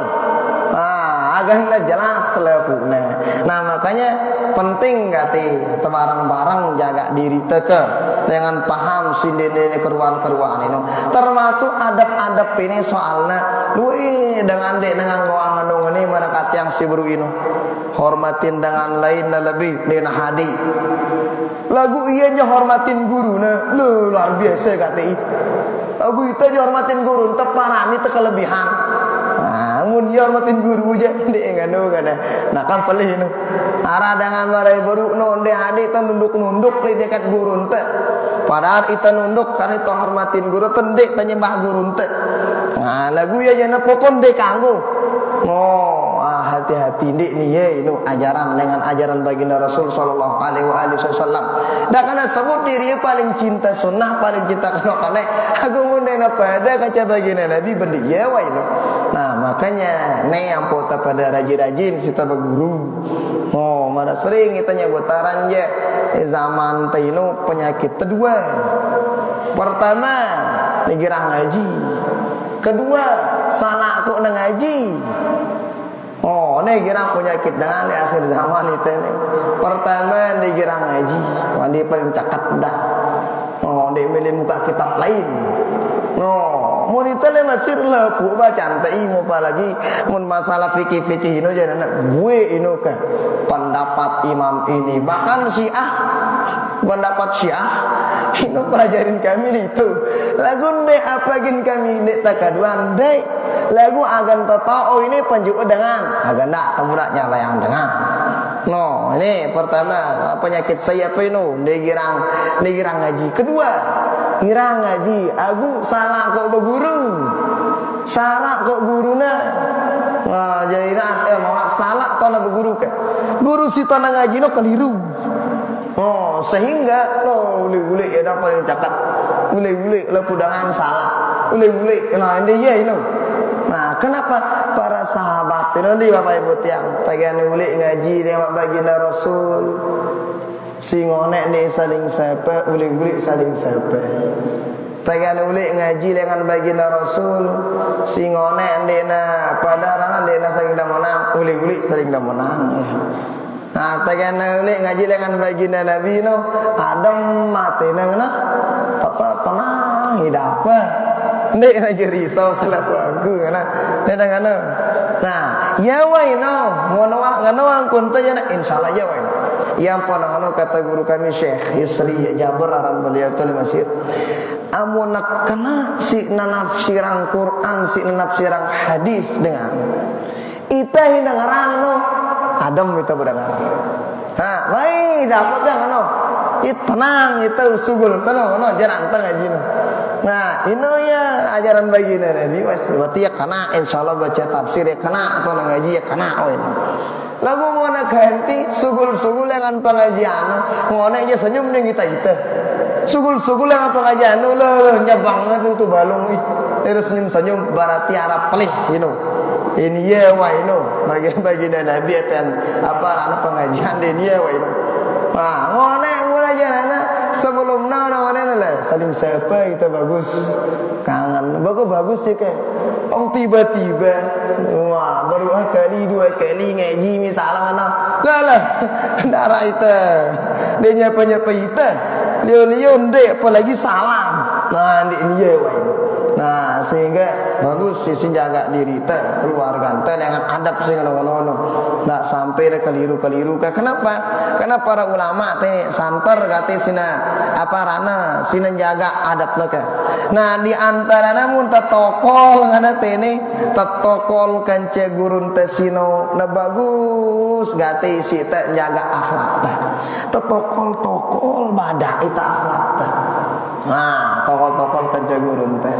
Agaknya jelas lepuknya. Nah, makanya penting gati barang-barang jaga diri teke dengan paham sindene keruan-keruan ini. Termasuk adab-adab ini soalnya dengan goangan ini menekat yang si buru ini. Hormatin dengan lain lebih lain hadi. Lagu iya aja hormatin guru nah, luar biasa kati. Lagu itu aja hormatin guru, teparani kelebihan. Mun hormatin guru aja ndek nganu kada. Nah kan pelih nu. Ara dengan marai baru nu ndek hadi ta nunduk-nunduk di dekat guru teh. Padahal kita nunduk kan itu hormatin guru tendek ta nyembah guru teh. Nah lagu ya jana pokon ndek kanggo. Oh, hati-hati ndek ni ye itu ajaran dengan ajaran baginda Rasul sallallahu alaihi wasallam. Da kana sebut diri paling cinta sunnah, paling cinta kana aku mun dena pada kaca baginda Nabi bendi ye wa itu. Nah, makanya yang pota pada rajin-rajin kita berguru. Oh, mana sering kita nyebutaran je zaman tinu penyakit kedua. Pertama, digirang ngaji. Kedua, salah kok ngaji. Oh, ini girang penyakit dengan di akhir zaman itu nih. Pertama digirang ngaji, wandi paling cakat dah. Oh, dia milih muka kitab lain. Oh, mun itu le masir lepu bacaan teh mau apalagi mun masalah fikih-fikih ini jadi anak gue ini ke pendapat imam ini bahkan Syiah pendapat Syiah ini pelajarin kami itu lagu ndek apa gin kami ndek takaduan ndek lagu agan tatau ini penjual dengan agan ndak temuraknya layang dengan no ini pertama penyakit saya apa ini ndek girang ngaji kedua girang ngaji aku salah kok berguru salah kok guruna nah jadi maaf salah tanah berguru ke guru si tanah ngaji no keliru. Oh, sehingga ule-ule ya dah paling cakap. Ule-ule lepudangan salah. Ule-ule nah ini ya ini. Nah, kenapa para sahabat ini Bapak Ibu tiang tagihan ule ngaji dengan baginda Rasul. Singonek ni saling sepe, ule-ule saling sepe. Tagihan ule ngaji dengan baginda Rasul. Singonek dena padaran dena saling damonang, ule-ule saling damonang. Nah, tagihan ule ngaji dengan baginda Nabi no, Adam mati nangna, tenang hidup. Ndek lagi risau selaku aku kana. Nedangana. Nah, ya waino, monoak ngano kun teh insyaallah ya waino. Yang panangono kata guru kami Syekh Yusri Jabir aran beliau teh masjid. Amun kana si nafsiran Quran, si nafsiran hadis dengan ita hindangaran no. Adam itu berdengar. Ha, baik dapat kan no. Tenang itu sugul tenang no jaran tengah jino. Nah, ini ya ajaran baginda Nabi was berarti ya kana insyaallah baca tafsir ya kana atau ngaji ya kana ini. Lagu mau nak ganti sugul-sugul dengan pengajian, ngone aja senyum nih kita itu. Sugul-sugul dengan pengajian lo nyabang itu balung terus senyum-senyum berarti arah pelih you know. Ini ya waino bagian Nabi apa anak pengajian ini ya waino. Wah, ngono aja anak sebelum mana lah saling sapa kita bagus. Kangen. Bagus sih kayak. Tiba-tiba wah baru kali dua kali ngaji misalnya lah darah itu dia nyapa itu lion deh apalagi salam nah ini ya waino. Nah sehingga bagus sih jaga diri teh keluarga teh dengan adab sih ngono-ngono nggak sampai keliru-keliru. Kenapa? Karena para ulama teh santer kate sina apa rana sina jaga adab teh. Nah di antara namun tetokol ngana teh ini tetokol kance gurun teh sino na bagus gate si teh jaga akhlak teh. Tetokol badak itu akhlak teh. Nah tokol kance gurun teh.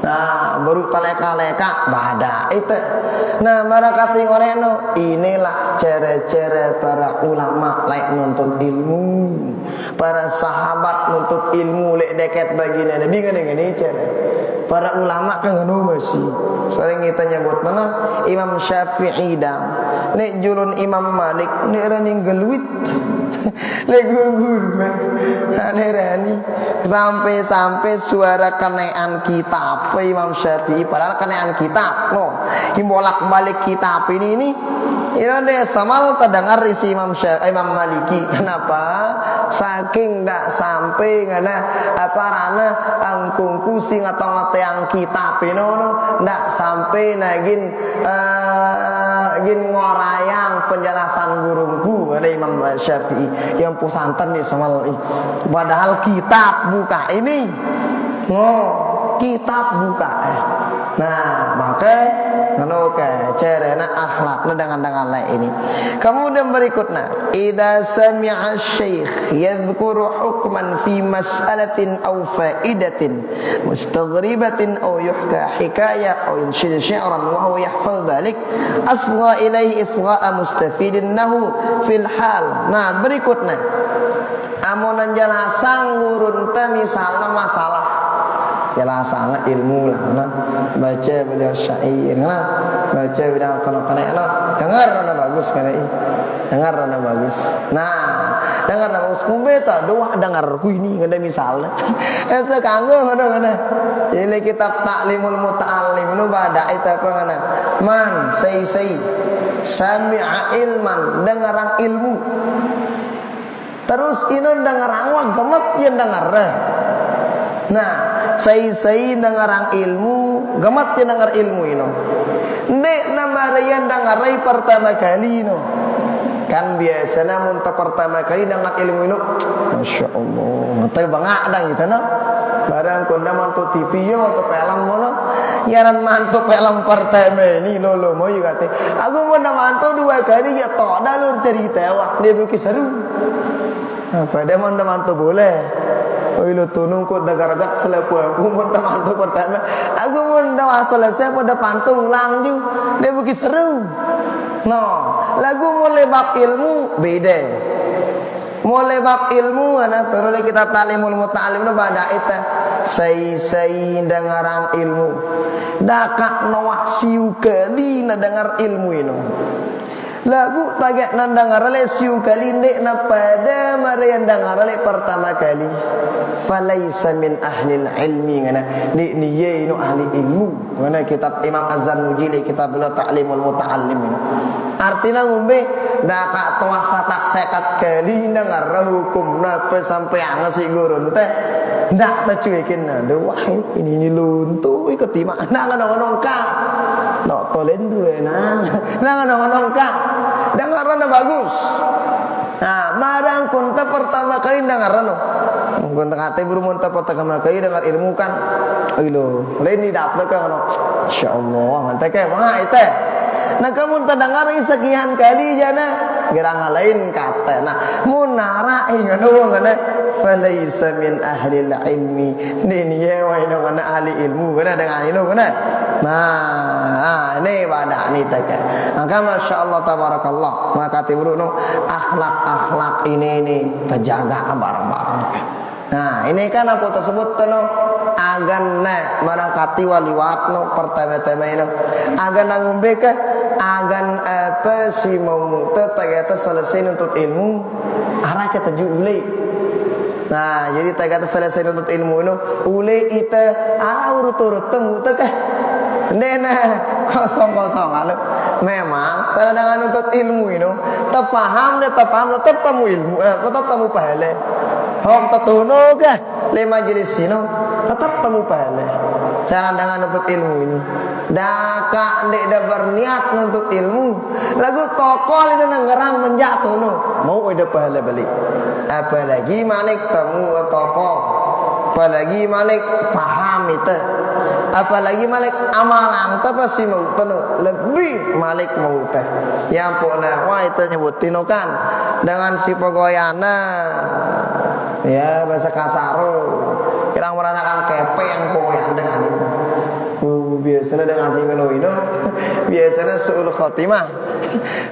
Nah baru taleka-leka badak itu. Nah marakati ngoreno inilah cara-cara para ulama laik nuntut ilmu. Para sahabat nuntut ilmu lek deket bagina Nabi ngene cara. Para ulama kan ngono masih. Sering kita nyebut mana Imam Syafi'i dah. Nek julun Imam Malik nek raning geluit. Nek gugur rani sampai suara kenean kitab Imam Syafi'i padahal kenean kitab no himbolak balik kitab ini deh samal terdengar isi Imam Maliki. Kenapa? Saking tak sampai ngana apa rana angkungku sing atau yang kitab ini no tak sampai nagin ngorayang penjelasan gurungku ada Imam Syafi'i yang pusantan nih samal padahal kitab buka ini kitab buka nah maka Oke, cerena akhlakna dengan lain ini. Kemudian berikutnya, idza sami'a asy-syaikh yadhkuru hukman fi mas'alatin aw fa'idatin mustaghribatin aw yuhka hikayah aw yanshid syi'ran wa huwa yahfaz dhalik asgha ilaihi isgha'a mustafidin lahu fil hal. Nah, berikutnya amunan jelasan ngurun teh misalnya masalah jelasan ilmu lah baca beliau syair lah baca bidang kana-kana lah dengar na bagus kana dengar na bagus nah dengar na bagus kumbe ta doa dengar ku ini ngada misalnya eta kanggo ngono ini kitab Ta'limul Muta'allim nu bada eta apa ngana man sai sami'a ilman dengarang ilmu terus inon dengarang wa gemet yen dengar nah sai dengarang ilmu gemet yen dengar ilmu ino ndek namarian dengarai pertama kali ino kan biasanya mun pertama kali dengar ilmu ino masyaallah teu bangak dang gitu no barang konda mantu TV yo atau film mono yaran mantu film pertama ini lolo mau juga teh aku mau mantu dua kali ya tok dalur cerita wah dia bikin seru apa dia mantu boleh oi lo tunung ko dagaragat selepu aku mun mantu pertama aku mun dah selesai pada pantung langju dia bikin seru no lagu mulai bab ilmu beda mulai bab ilmu ana terus kita Ta'limul Muta'allim nu bada eta sai dengarang ilmu dakak nawah siu kali na dengar ilmu ino lagu tagak nandangar le siu kali ndek na pada marian dengar le pertama kali falaisa min ahli ilmi ngana ni ye no ahli ilmu ngana kitab Imam Az-Zarnuji kitab Ta'limul Muta'allim artinya ngombe dakak tuasa tak sekat kali dengar hukum napa sampai ngasi gurun teh ndak tacuekin aduh wah ini luntu ikut timah nang nongka no tolen dulu nang nongka dengaran bagus nah marang kunta pertama kali dengaran no kunta kate berumun pertama kali dengar ilmu kan ilo lain ni dapat kan no insyaallah ngante ke mah itu nah kamu terdengar sekian kali jana gerang lain kata nah munara ngono ngana falaisa min ahli ilmi ni ye wa ino ngana ahli ilmu ngana dengan ino ngana nah ini pada ni tak maka masyaallah tabarakallah maka tibruno akhlak ini terjaga barang-barang Nah, ini kan apa tersebut no agan na marangkati waliwat no pertama-tama ini agan ngombe ke agan apa si mau tegata selesai nuntut ilmu arah kita ule. Nah, jadi tegata selesai nuntut ilmu no ule ite arah urut-urut temu teh nena kosong-kosong alo. Memang saya dengan nuntut ilmu ini terpaham tetap temu ilmu tetap temu pahala. Hok tertuno ke le majelis ini tetap temu pahala. Cara dengan nuntut ilmu ini daka ndek dah berniat nuntut ilmu lagu tokol ini ngerang menjatuh no mau ada pahala balik apalagi malik temu tokol apalagi malik paham itu apalagi malik amalan tu pasti mau tenu lebih malik mau teh yang puna wah itu nyebutin kan dengan si pegoyana ya bahasa kasaro kirang meranakan kepe yang poyan dengan itu biasanya dengan tinggal itu biasanya suul khotimah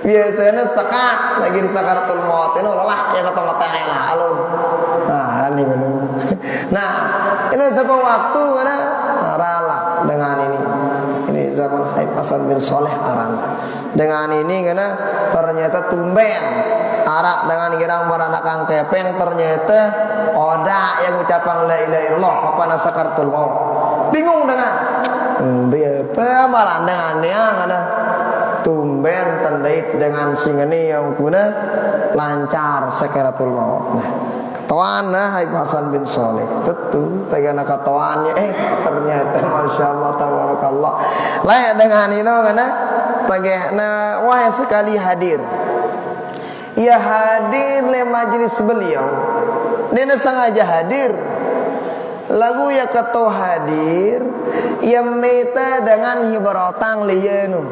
biasanya sekat lagi sakaratul maut itu lelah yang ketemu tengah alun nah ini belum nah ini sebuah waktu mana aralah dengan ini zaman Habib Hasan bin Saleh arana dengan ini karena ternyata tumben arak dengan girang meranakan kepeng ternyata oda yang ucapan la ilaha illallah apa nasakaratul maut bingung dengan biapa malah dengan yang ada tumben tendait dengan singani yang guna lancar sakaratul maut. Nah, ketuaan Habib Hasan bin Saleh tentu tegana ketuaannya ternyata masyaallah tabarakallah layak dengan itu karena tegana wah sekali hadir. Ia hadir le majelis beliau. Nena sengaja hadir. Lagu ya keto hadir ia meta dengan hibarotang liyenu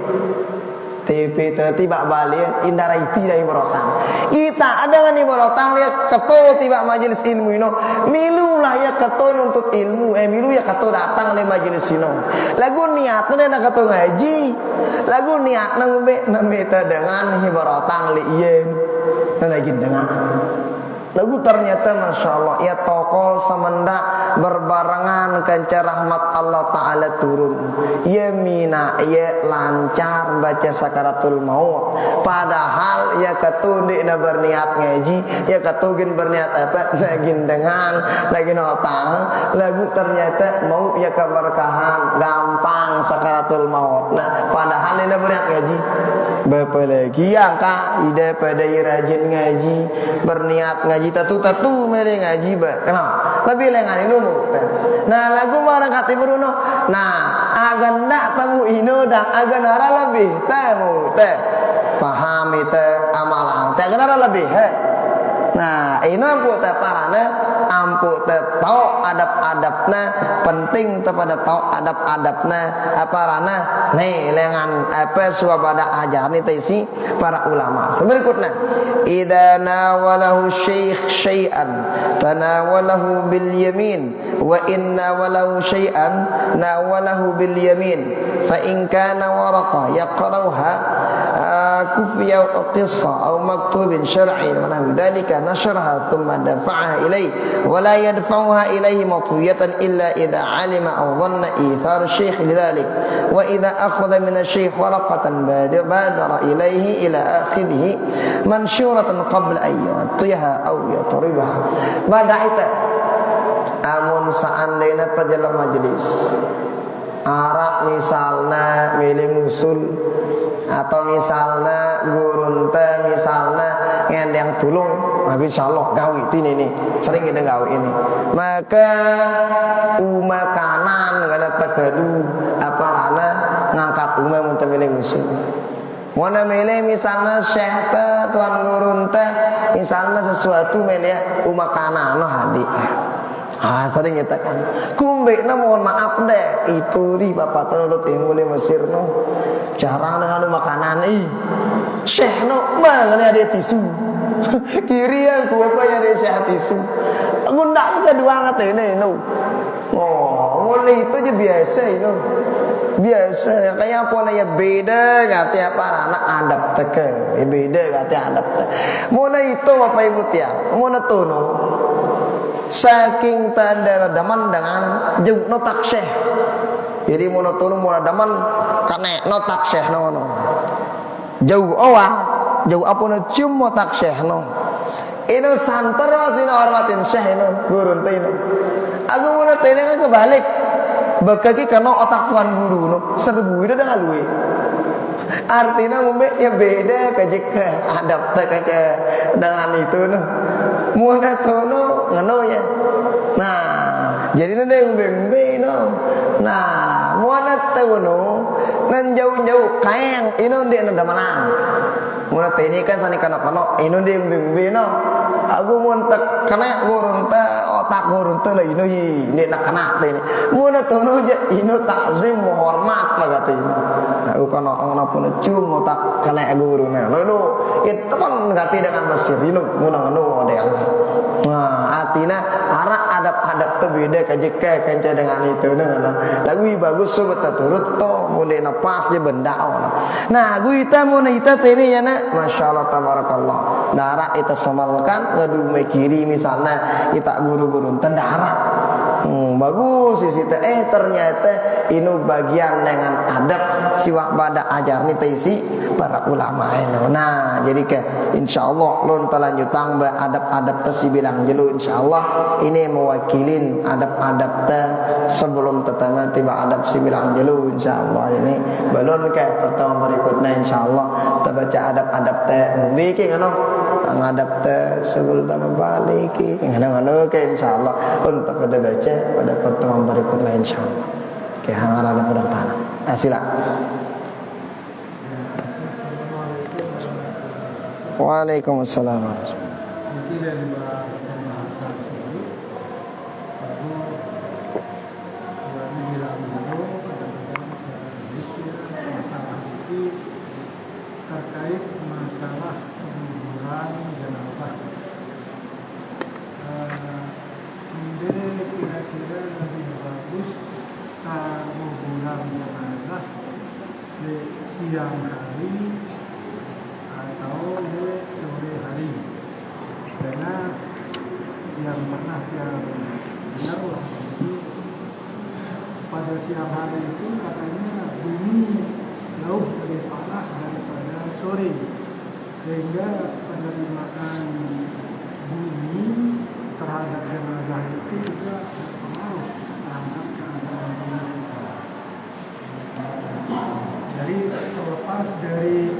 TP tiba balik indara itu dari hibarotang kita ada dengan hibarotang lihat keto tiba majelis ilmu ino milulah ya keto nuntut ilmu milu ya keto datang le majelis ino lagu niatnya nak keto ngaji lagu niatnya ngombe meta dengan hibarotang liyenu dan lagi dengan lagu ternyata Masya Allah ya tokol semendak berbarengan kanca rahmat Allah Ta'ala turun ya mina ya lancar baca sakaratul maut padahal ya ketundik na berniat ngaji ya ketugin berniat apa lagi dengan lagi notang lagu ternyata mau ya keberkahan gampang sakaratul maut nah padahal ini berniat ngaji Bapak lagi yang kak ide pada rajin ngaji berniat ngaji tatu mere ngaji ba kenapa lebih lengan ini nah lagu marang kati beruno nah agan ndak tamu ino dah agan nara lebih tamu teh faham itu amalan teh agan nara lebih nah ini ampu teh parana ampu teh tau adab-adabna penting kepada tau adab-adabna apa rana nih lengan apa suabada ajar ni tesi para ulama berikutnya idza nawalahu syekh syai'an tanawalahu bil yamin wa inna walahu syai'an nawalahu bil yamin fa in kana waraqa yaqra'uha kufiya qissa aw maktubin syar'i wa nahwu dzalika nashraha thumma dafa'aha ilayhi wa la yadfa'uha ilayhi matwiyatan illa idza 'alima aw dhanna ithar syekh lidzalik wa idza akhadha min asy-syekh waraqatan badara ilayhi ila akhirih mansyuratan qabla an yu'tiha aw yatribaha badaita amun seandainya terjadi majelis arak misalna milih musul atau misalna gurun teh misalna ngendeng tulung insyaallah gawe ini nih sering kita gawe ini maka makanan kana tegadu apa rana ngangkat mun teh milih musul mana milih misalnya syekh teh tuan gurun teh misalnya sesuatu milih makanan no hadir sering kita kan kumbek mohon maaf deh itu di bapak tuntut ilmu di Mesir no jarang dengan makanan syekh no mana ada tisu kiri yang apa yang ada syekh tisu aku ndak kedua ngat ini no mulai itu aja biasa itu biasa kayak apa ya beda kata apa anak adab teke beda kata adab teke mana itu bapak ibu tiap mana tuh no saking tanda daman dengan jauh no takseh. Jadi monotonu mula daman kane no takseh no. Jauh jauh apa no cium mo takseh no. Ino santer masih hormatin syekh ino guru ino. Aku mula tanya kan kebalik. Bekaki karena otak tuan guru no serbu itu dengan luwe. Artinya umbe ya beda kejika adapta ke dengan itu no. Mula tono ngono ya. Nah, jadi nanti umbe no. Nah, mula tono nan jauh-jauh kayak ino dia nada manang. Mula tanya kan sani kana ino dia umbe no. Aku mun tak kena gurun ta otak gurun ta lah ino hi ni nak kena te ni. Mun tono je ino takzim hormat bagat ini. Aku kana ana pun cium otak kena gurun na. Lalu itu pun gati dengan Mesir ino mun ngono model. Nah, artinya arah adab-adab tu beda kajeka kanca dengan itu dengan. Lagu bagus sobat turut to mun de napas je benda. Nah, gu ita mun ita teni ya na masyaallah tabarakallah. Darah ita samalkan ngadu me kiri misalnya kita guru-guru tendara. Bagus sih ternyata ini bagian dengan adab siwak pada ajar ni isi para ulama ini. Nah, jadi ke insyaallah lon telanjut tambah adab-adab tesi bilang jelu insyaallah ini mewakilin adab-adab te sebelum tetangga tiba adab si bilang jelu insyaallah ini belum ke pertemuan berikutnya insyaallah kita baca adab-adab te bikin kan ngadap te sebelum tamu balik ngono ke insyaallah untuk pada baca pada pertemuan berikutnya insyaallah. Oke, hangaran pedang tanah. Sila. Waalaikumsalam. Terkait masalah penguburan jenazah, kira-kira lebih bagus penguburan jenazah di siang hari atau di sore hari, karena yang pernah yang benar pada siang hari itu katanya bumi jauh lebih panas daripada sore, sehingga penerimaan bumi terhadap jenazah itu juga berpengaruh terhadap keadaan bumi kita. Jadi terlepas dari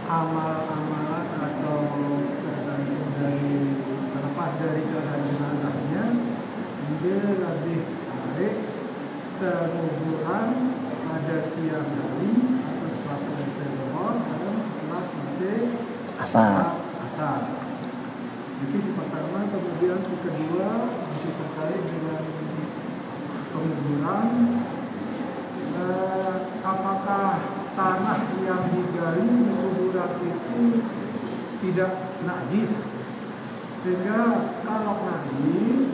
amal-amalan atau terlepas dari keadaan jenazahnya, dia lebih baik penguburan pada siang hari atau setelah zuhur dan setelah asar. Itu pertama, kemudian yang kedua masih terkait dengan penguburan. Apakah tanah yang digali di kuburan itu tidak najis? Sehingga kalau najis,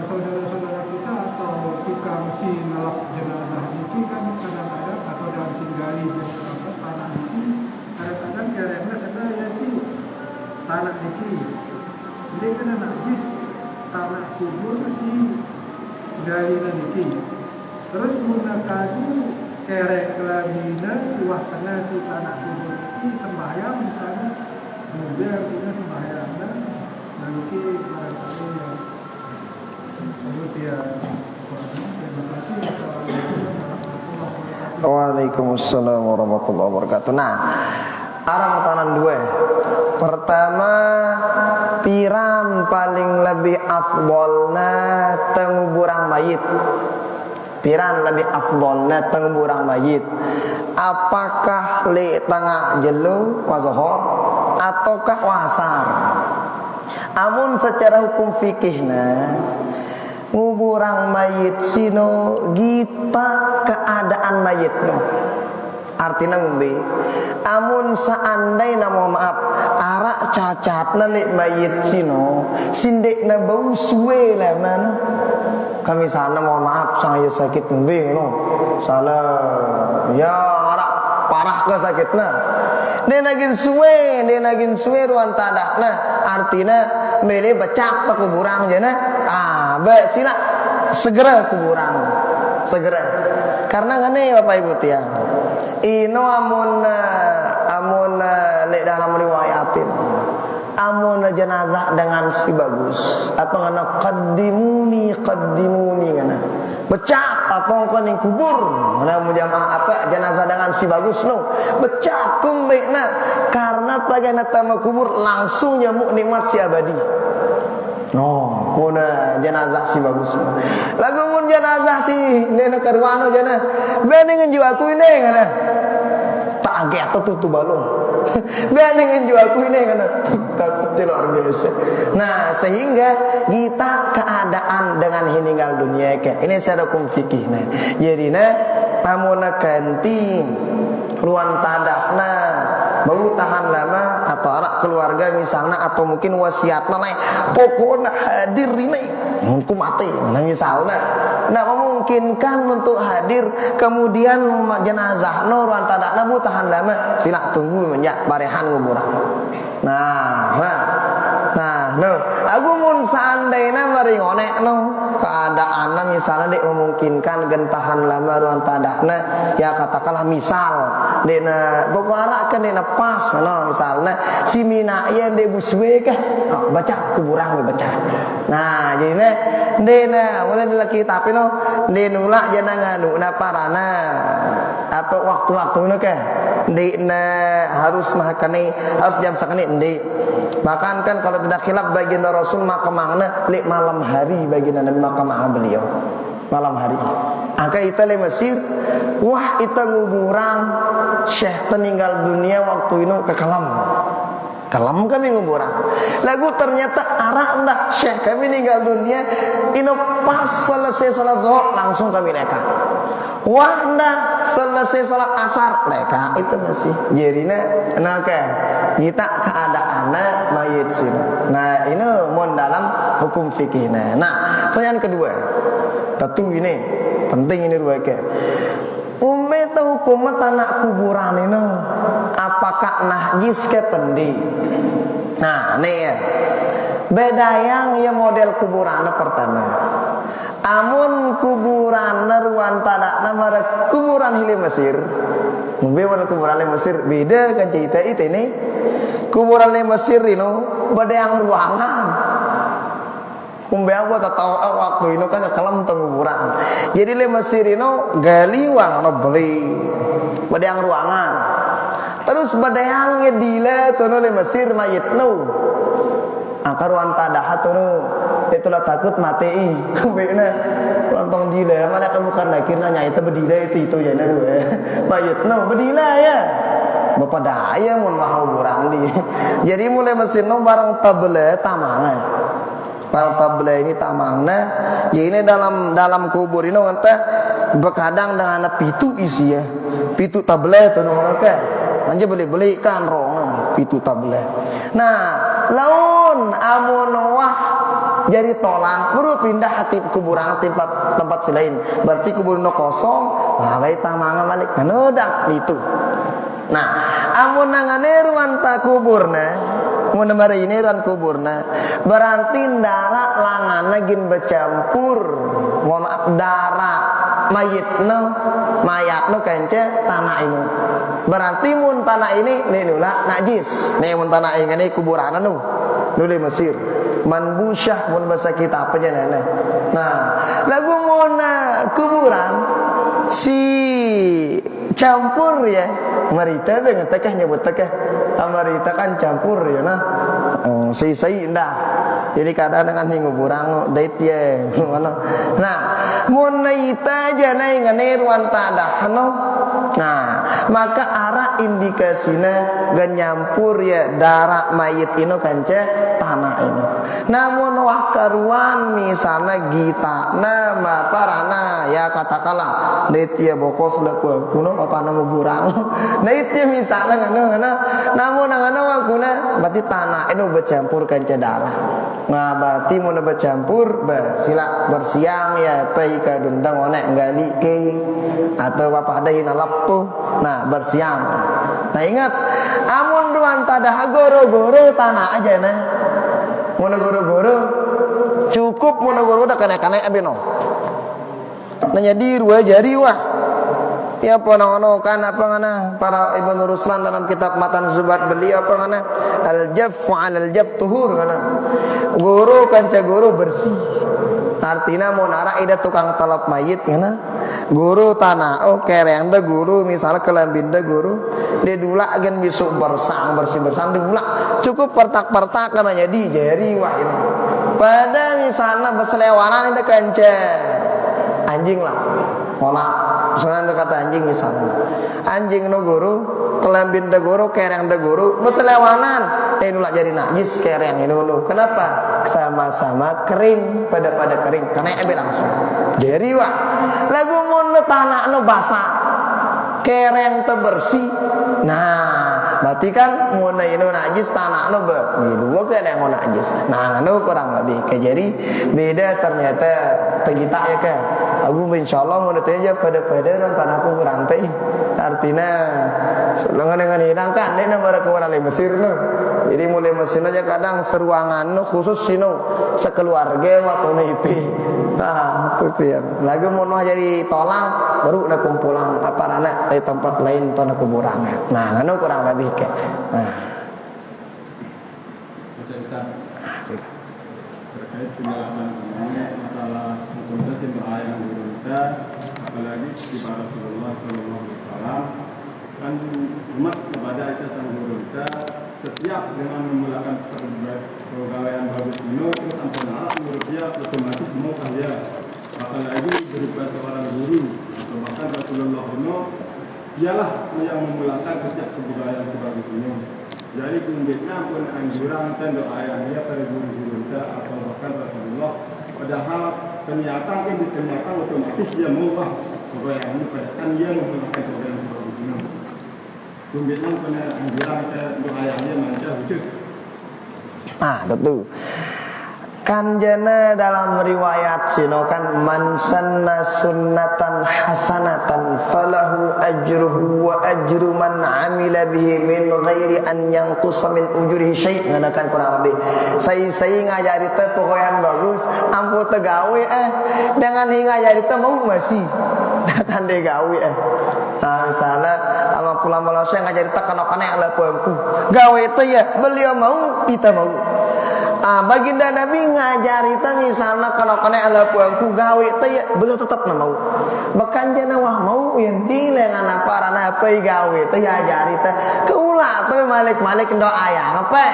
saudara-saudara kita atau tukang si ngelap jenazah itu kan kadang-kadang atau dalam tinggali tanah itu kadang-kadang karena ada ya sih tanah itu jadi kena najis tanah kubur masih gali nanti terus menggunakan kerek kelaminan buah kena si tanah kubur itu sembahyang misalnya kemudian punya sembahyang dan nanti barangkali Waalaikumsalam warahmatullahi wabarakatuh. Nah, arang tanan dua. Pertama, piran paling lebih afdolna penguburan mayit. Piran lebih afdolna penguburan mayit. Apakah li tengah jelu wazohor ataukah wasar? Amun secara hukum fikihna nguburang mayit sino gita keadaan mayitno. Artinya ngumbi amun seandainya mohon maaf arak cacat nalik mayit sino sindek na bau suwe lah mana kami sana mohon maaf saya sakit ngumbi no salah ya arak parah ke sakitna. Dia nagin suwe ruan tadakna. Artinya mele becak ke kuburang jana. Be sila segera kuburang. Segera. Karena ngene Bapak Ibu tiang. Ino amun lek dalam riwayatin. Amun jenazah dengan si bagus apa ngana qaddimuni ngana becak apa ning kubur ngana mujamaah apa jenazah dengan si bagus no becak kumbekna karena tagana tama kubur langsung nyamuk nikmat si abadi no muna jenazah si bagus lagu mun jenazah si nena karwano jana bene ngenju aku ini ngana tak agak atau tutu balong bening inju aku ini kan takut luar biasa. Nah sehingga kita keadaan dengan meninggal dunia ke ini secara hukum fikih. Nah jadi pamuna ganti ruan tadakna bau tahan lama atau arak keluarga misalnya atau mungkin wasiatna naik pokoknya hadir ini mungkin mati nah misalnya nah memungkinkan untuk hadir kemudian jenazah no ruan tadakna bu tahan lama sila tunggu menjak barehan nguburan no aku mun seandainya maringonek no keadaannya misalnya dek memungkinkan gentahan lama ruan tadakna ya katakanlah misal dena bokarakan dena pas no misalnya si mina iya de buswe kah baca kuburang baca nah jadi dena mulai laki tapi no denula jana nganu na parana apa waktu-waktu no kah dena harus kene harus jam sakene ndek bahkan kan kalau tidak khilaf baginda Rasul makamangna lek malam hari baginda Nabi makamah beliau malam hari angka kita le Mesir wah kita nguburang syekh meninggal dunia waktu itu ke kalam kami nguburang lagu ternyata arah ndak syekh kami meninggal dunia ino pas selesai salat zuhur langsung kami leka wah ndak selesai salat asar leka itu masih jerina naka kita keadaannya mayit sini. Nah ini mon dalam hukum fikihnya. Nah pertanyaan kedua tentu ini penting ini dua ke umbe tahu hukum tanah kuburan ini apakah najis ke pendi nah nih ya beda yang ya model kuburan pertama amun kuburan ruan tadak nama kuburan hili Mesir umbe mana kuburan Mesir beda kan cerita itu ini kuburan Mesir ini beda yang ruangan umbe aku tak tahu waktu itu kan kelam kuburan jadi le Mesir ini galiwang no beli beda yang ruangan terus beda yang ngedile tu le Mesir mayit no akaruan tadah tu itulah takut mati umbe na lontong dile mana kamu kan lagi nanya itu bedile itu ya na dua mayit no bedile ya bapak daya mun mau burang di jadi mulai Mesir no barang tabele tamangan barang tabele ini tamangna ya ini dalam kubur ini ngata bekadang dengan pitu isi ya pitu tabele tu nong kan anja beli kan rong pitu tabele nah laun amun wah jadi tolak baru pindah hati kuburan tempat selain berarti kubur no kosong nah baik tamangan balik kanodang itu nah amun nangane ruan ta kuburna mun mari ini ruan kuburna berarti darah langana gin bercampur mohon maaf darah mayatno kence tanah ini berarti mun tanah ini nula najis nih mun tanah ini kuburan anu nuli Mesir manbusyah mun bahasa kita apa aja nenek nah lagu mun kuburan si campur ya marita dengan tekah nyebut tekah marita kan campur ya nah sei indah jadi kadang dengan nguburang dait ya nah mun naita aja nai ngane ruan tadah no nah maka arah indikasinya ganyampur ya darah mayit ini kanca tanah ini namun wakaruan misalnya gita nama parana ya katakanlah dait ya bokos laku kuno apa nama burang dait ya misalnya ngana namun ngana wakuna berarti tanah ini bercampur kanca darah nah berarti mun bercampur sila bersiang ya pai ka dundang onek gali ke atau bapak ada hina lapu. Nah bersiang. Nah ingat, amun duan tadah goro-goro tanah aja nah. Mun goro-goro cukup mun goro udah kena-kena abeno. Nanya diru aja riwah. Ya pono kan apa ngana para Ibnu Ruslan dalam kitab Matan Zubat beliau apa ngana al-jaffu 'alal jaf tuhur ngana. Guru kanca guru bersih. Artinya mau nara ida tukang talap mayit ngana. Guru tanah kereng da guru misal kelambin da guru dia dula agen bisu bersih-bersang dula cukup pertak-pertak kana jadi jari wah ini. Pada misalnya berselewanan ida kanca anjing lah. Mola misalnya kata anjing misalnya anjing no guru kelambin da guru kereng da guru berselewanan nulak jadi najis kereng ini nu kenapa sama-sama kering pada kering karena ebe langsung jadi wah lagu mun tanah no basah kereng teu bersih nah berarti kan mun inu najis tanah no dua kereng mau najis nah nu kurang lebih ke jadi beda ternyata tegita ya kan aku insyaallah mun teh aja pada tanahku kurang teh artinya dengan hilang kan dia nomor ke orang Mesir no. Jadi mulai Mesir aja kadang seruangan no khusus sino sekeluarga waktu nipi. Nah, itu ya. Lagi mau jadi tolang baru udah kumpulan apa anak dari tempat lain tanah kuburan. Nah, anu kurang lebih ke. Nah. Terkait penjelasan semuanya masalah hukumnya sih berayang kita apalagi di Rasulullah Sallallahu Alaihi Wasallam kan umat kepada kita sang guru kita setiap dengan memulakan pergawaian bagus ini terus sampai alat menurut dia otomatis mau dia apalagi berupa seorang guru atau bahkan Rasulullah ini dialah yang memulakan setiap kebudayaan sebagus ini. Jadi kemudiannya pun anjuran dan doa yang dia pada guru-guru kita atau bahkan Rasulullah padahal kenyataan otomatis dia mau kebudayaan ini pada kan dia memulakan kebudayaan sebagus ini. Kemudian pun anjuran doa yang dia manja wujud. Tentu. Kan jana dalam riwayat sino kan man sanna sunnatan hasanatan falahu ajruhu wa ajru man amila bihi min ghairi an yanqusa min ujurihi syai' nganakan kurang lebih sai ngajari teh pokokan bagus ampu teu gawe dengan ngajari teh mau masih kan de gawe nah misalnya sama pula malah saya ngajari teh kana-kana ala poemku gawe teh ya beliau mau kita mau. Baginda Nabi ngajari ta misalna kana-kana ala puangku gawe teh ya beliau tetap na mau. Bahkan jana wah mau yang dilengan apa rana apa gawe teh ya ajari teh. Keulah teh malik-malik ndo aya apa?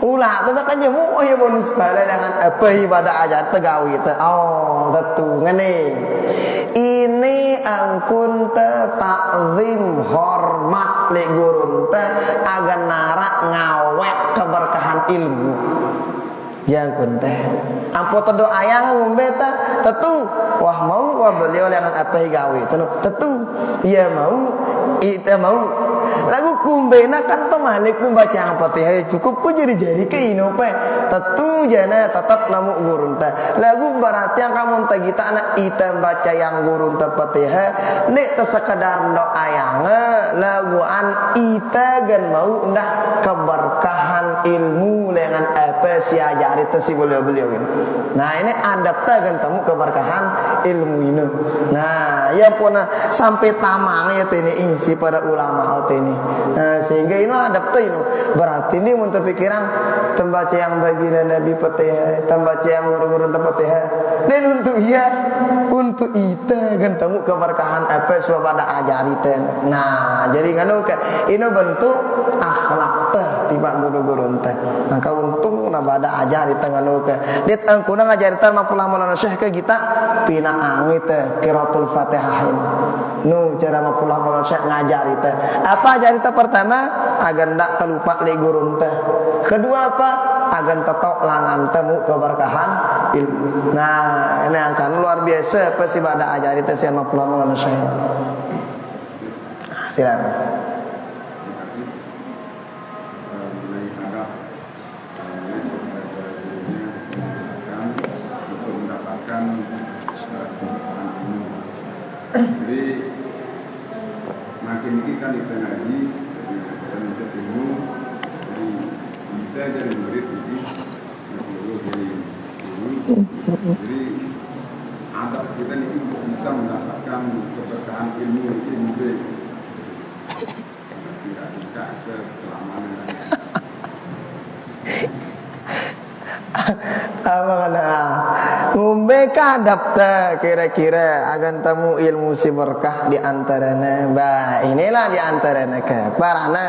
Ulah teh kan je mu ya bonus bala dengan apa ibadah ajar teh gawe teh. Oh, tentu ngene. Ini angkun ta'zim hormat li gurun teh agar narak ngawek keberkahan ilmu. Yang kun teh ampo teh doa yang ngombe teh tetu wah mau wah beliau dengan apa gawe tetu iya mau ite mau lagu kumbena kan pemalik membaca Al-Fatihah cukup ku jadi ke inope tetu jana tetap namu gurun teh lagu berarti yang kamu teh kita anak ite baca yang gurun teh Fatihah nek teh sekedar doa yang lagu an ite gan mau ndah keberkahan ilmu dengan apa si ajari teh si beliau ini. Nah ini adab teh gan temu keberkahan ilmu ini. Nah ya puna sampai tamang ya teh ini isi para ulama ini. Nah, sehingga ini adab teh ini. Berarti ini mun pikiran tembaca yang baginda Nabi Fatihah, tembaca yang guru-guru Fatihah. Dan untuk iya, untuk ita gan temu keberkahan apa pada ajari teh. Nah, jadi nganu ke ini bentuk akhlak teh tiba guru-guru teh. Maka untung na bada ajari teh nganu ke. Dit angkuna ngajari teh mapulah Maulana Syekh ke kita pina angit teh qiraatul Fatihah ini. Nu cara mapulah Maulana Syekh ngajari teh. Apa ajari teh pertama agar ndak terlupa li gurun teh. Kedua apa? Agar tetok langan temu keberkahan ilmu. Nah, ini akan luar biasa apa sih pada ajari teh siapa mapulah Maulana Syekh. Silakan. Jadi makin ini kan kita ngaji dan menuntut ilmu, jadi kita jadi murid ini perlu jadi guru. Jadi adab kita ini untuk bisa mendapatkan keberkahan ilmu tidak keselamanan. Apa kena ngombe kadap ta kira-kira agan tamu ilmu si berkah di antaranya. Bah inilah di antaranya ke parana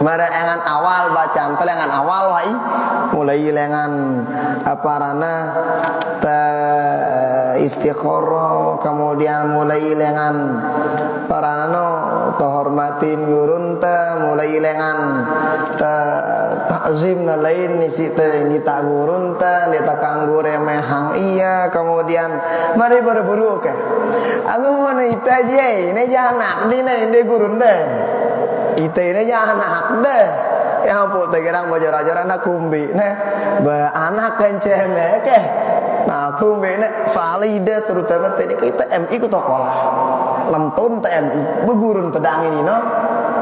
mara engan awal bacaan telengan awal wai mulai lengan aparana ta istiqoroh, kemudian mulai lengan parana no hormatin gurun ta, mulai lengan ta takzim na lain ni si ta ni tak gurun ta ni tak kanggo remehang iya, kemudian mari berburu ke aku mau ita je ni janak di ni gurun deh ita ni janak deh yang pun tergerang bojor-joran nak kumbi ne ba anak kenceme ke nah kumbi ne salida terutama tadi kita MI ku tokolah lemtun TMI begurun pedang ini no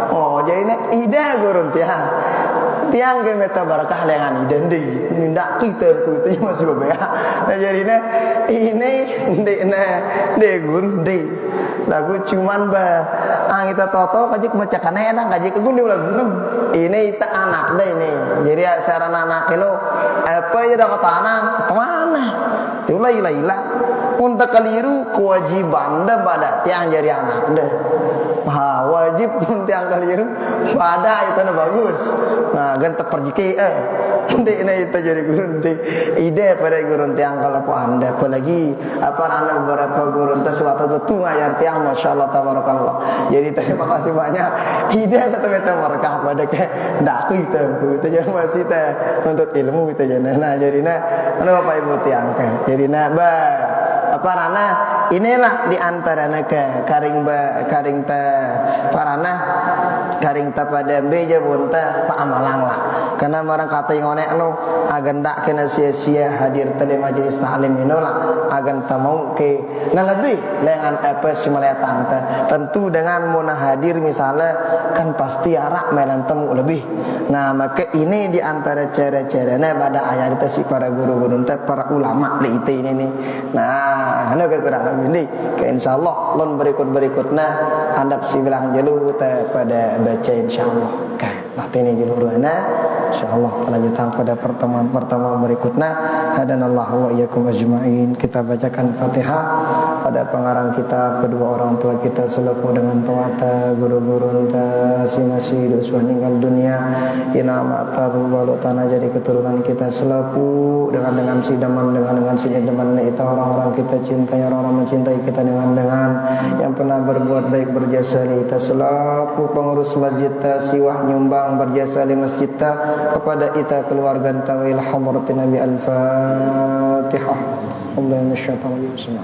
oh jadi ne ida gurun tiang ke meta barakah lengan ida ndi nindak kita ku itu masih bebea nah jadi ne ini ndi gurun ndi lagu cuman ba kita toto kajik macakan enak kajik gundi ulah guru ini kita anak deh ini jadi saran anak itu apa ya dah kata anak kemana itulah ilah untuk keliru kewajiban dah pada tiang jadi anak deh wajib pun tiang keliru pada itu nah bagus nah gantek perjiki ini itu jadi guru ide pada guru tiang kalau anda apalagi apa anak beberapa guru sesuatu itu ngajar tiang masya Allah tabarakallah. Jadi terima kasih banyak ide kata kita berkah pada ke ndak aku itu jangan masih teh untuk ilmu itu jangan nah jadi nah apa ibu tiang ke jadi nah ba apa rana inilah di antara ke karing teh parana karing teh pada beja bunta tak amalang lah karena marang kata yang onek no agan dak kena sia-sia hadir tadi majelis ta'lim inolah agan tak mau ke nah lebih dengan apa simaletan tentu dengan muna hadir misalnya kan pasti arak melan temu lebih nah maka ini di antara cara-caranya pada ayat itu si para guru-guru para ulama li itu ini nih nah anu ke kurang lebih ni ke insyaallah lon berikut-berikutnya adab si bilang jelu pada baca insyaallah kan nanti ini juluruana insyaallah lanjutan pada pertemuan berikutnya hadanallahu wa iyyakum ajmain kita bacakan Fatihah pada pengarang kita kedua orang tua kita selaku dengan tuata guru-guru enta si masih hidup meninggal dunia ina mata balu tanah jadi keturunan kita selaku dengan si daman dengan si daman itu orang-orang kita cintai orang-orang mencintai kita dengan yang pernah berbuat baik berjasa li kita selaku pengurus masjid siwah nyumbang berjasa li masjid kepada kita keluarga tawil hadratin Nabi al-Fatihah. Allahumma syaitanir rajim.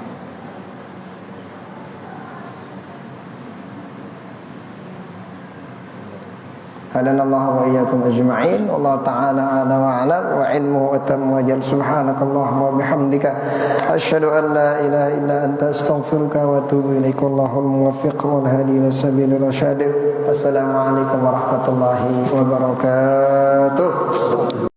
هدانا الله وإياكم أجمعين والله تعالى أعلى وأعلم وعلمه أتم وجل سبحانك اللهم وبحمدك أشهد أن لا إله إلا أنت أستغفرك وأتوب إليك والله الموفق والهادي إلى سبيل الرشاد السلام عليكم ورحمة الله وبركاته.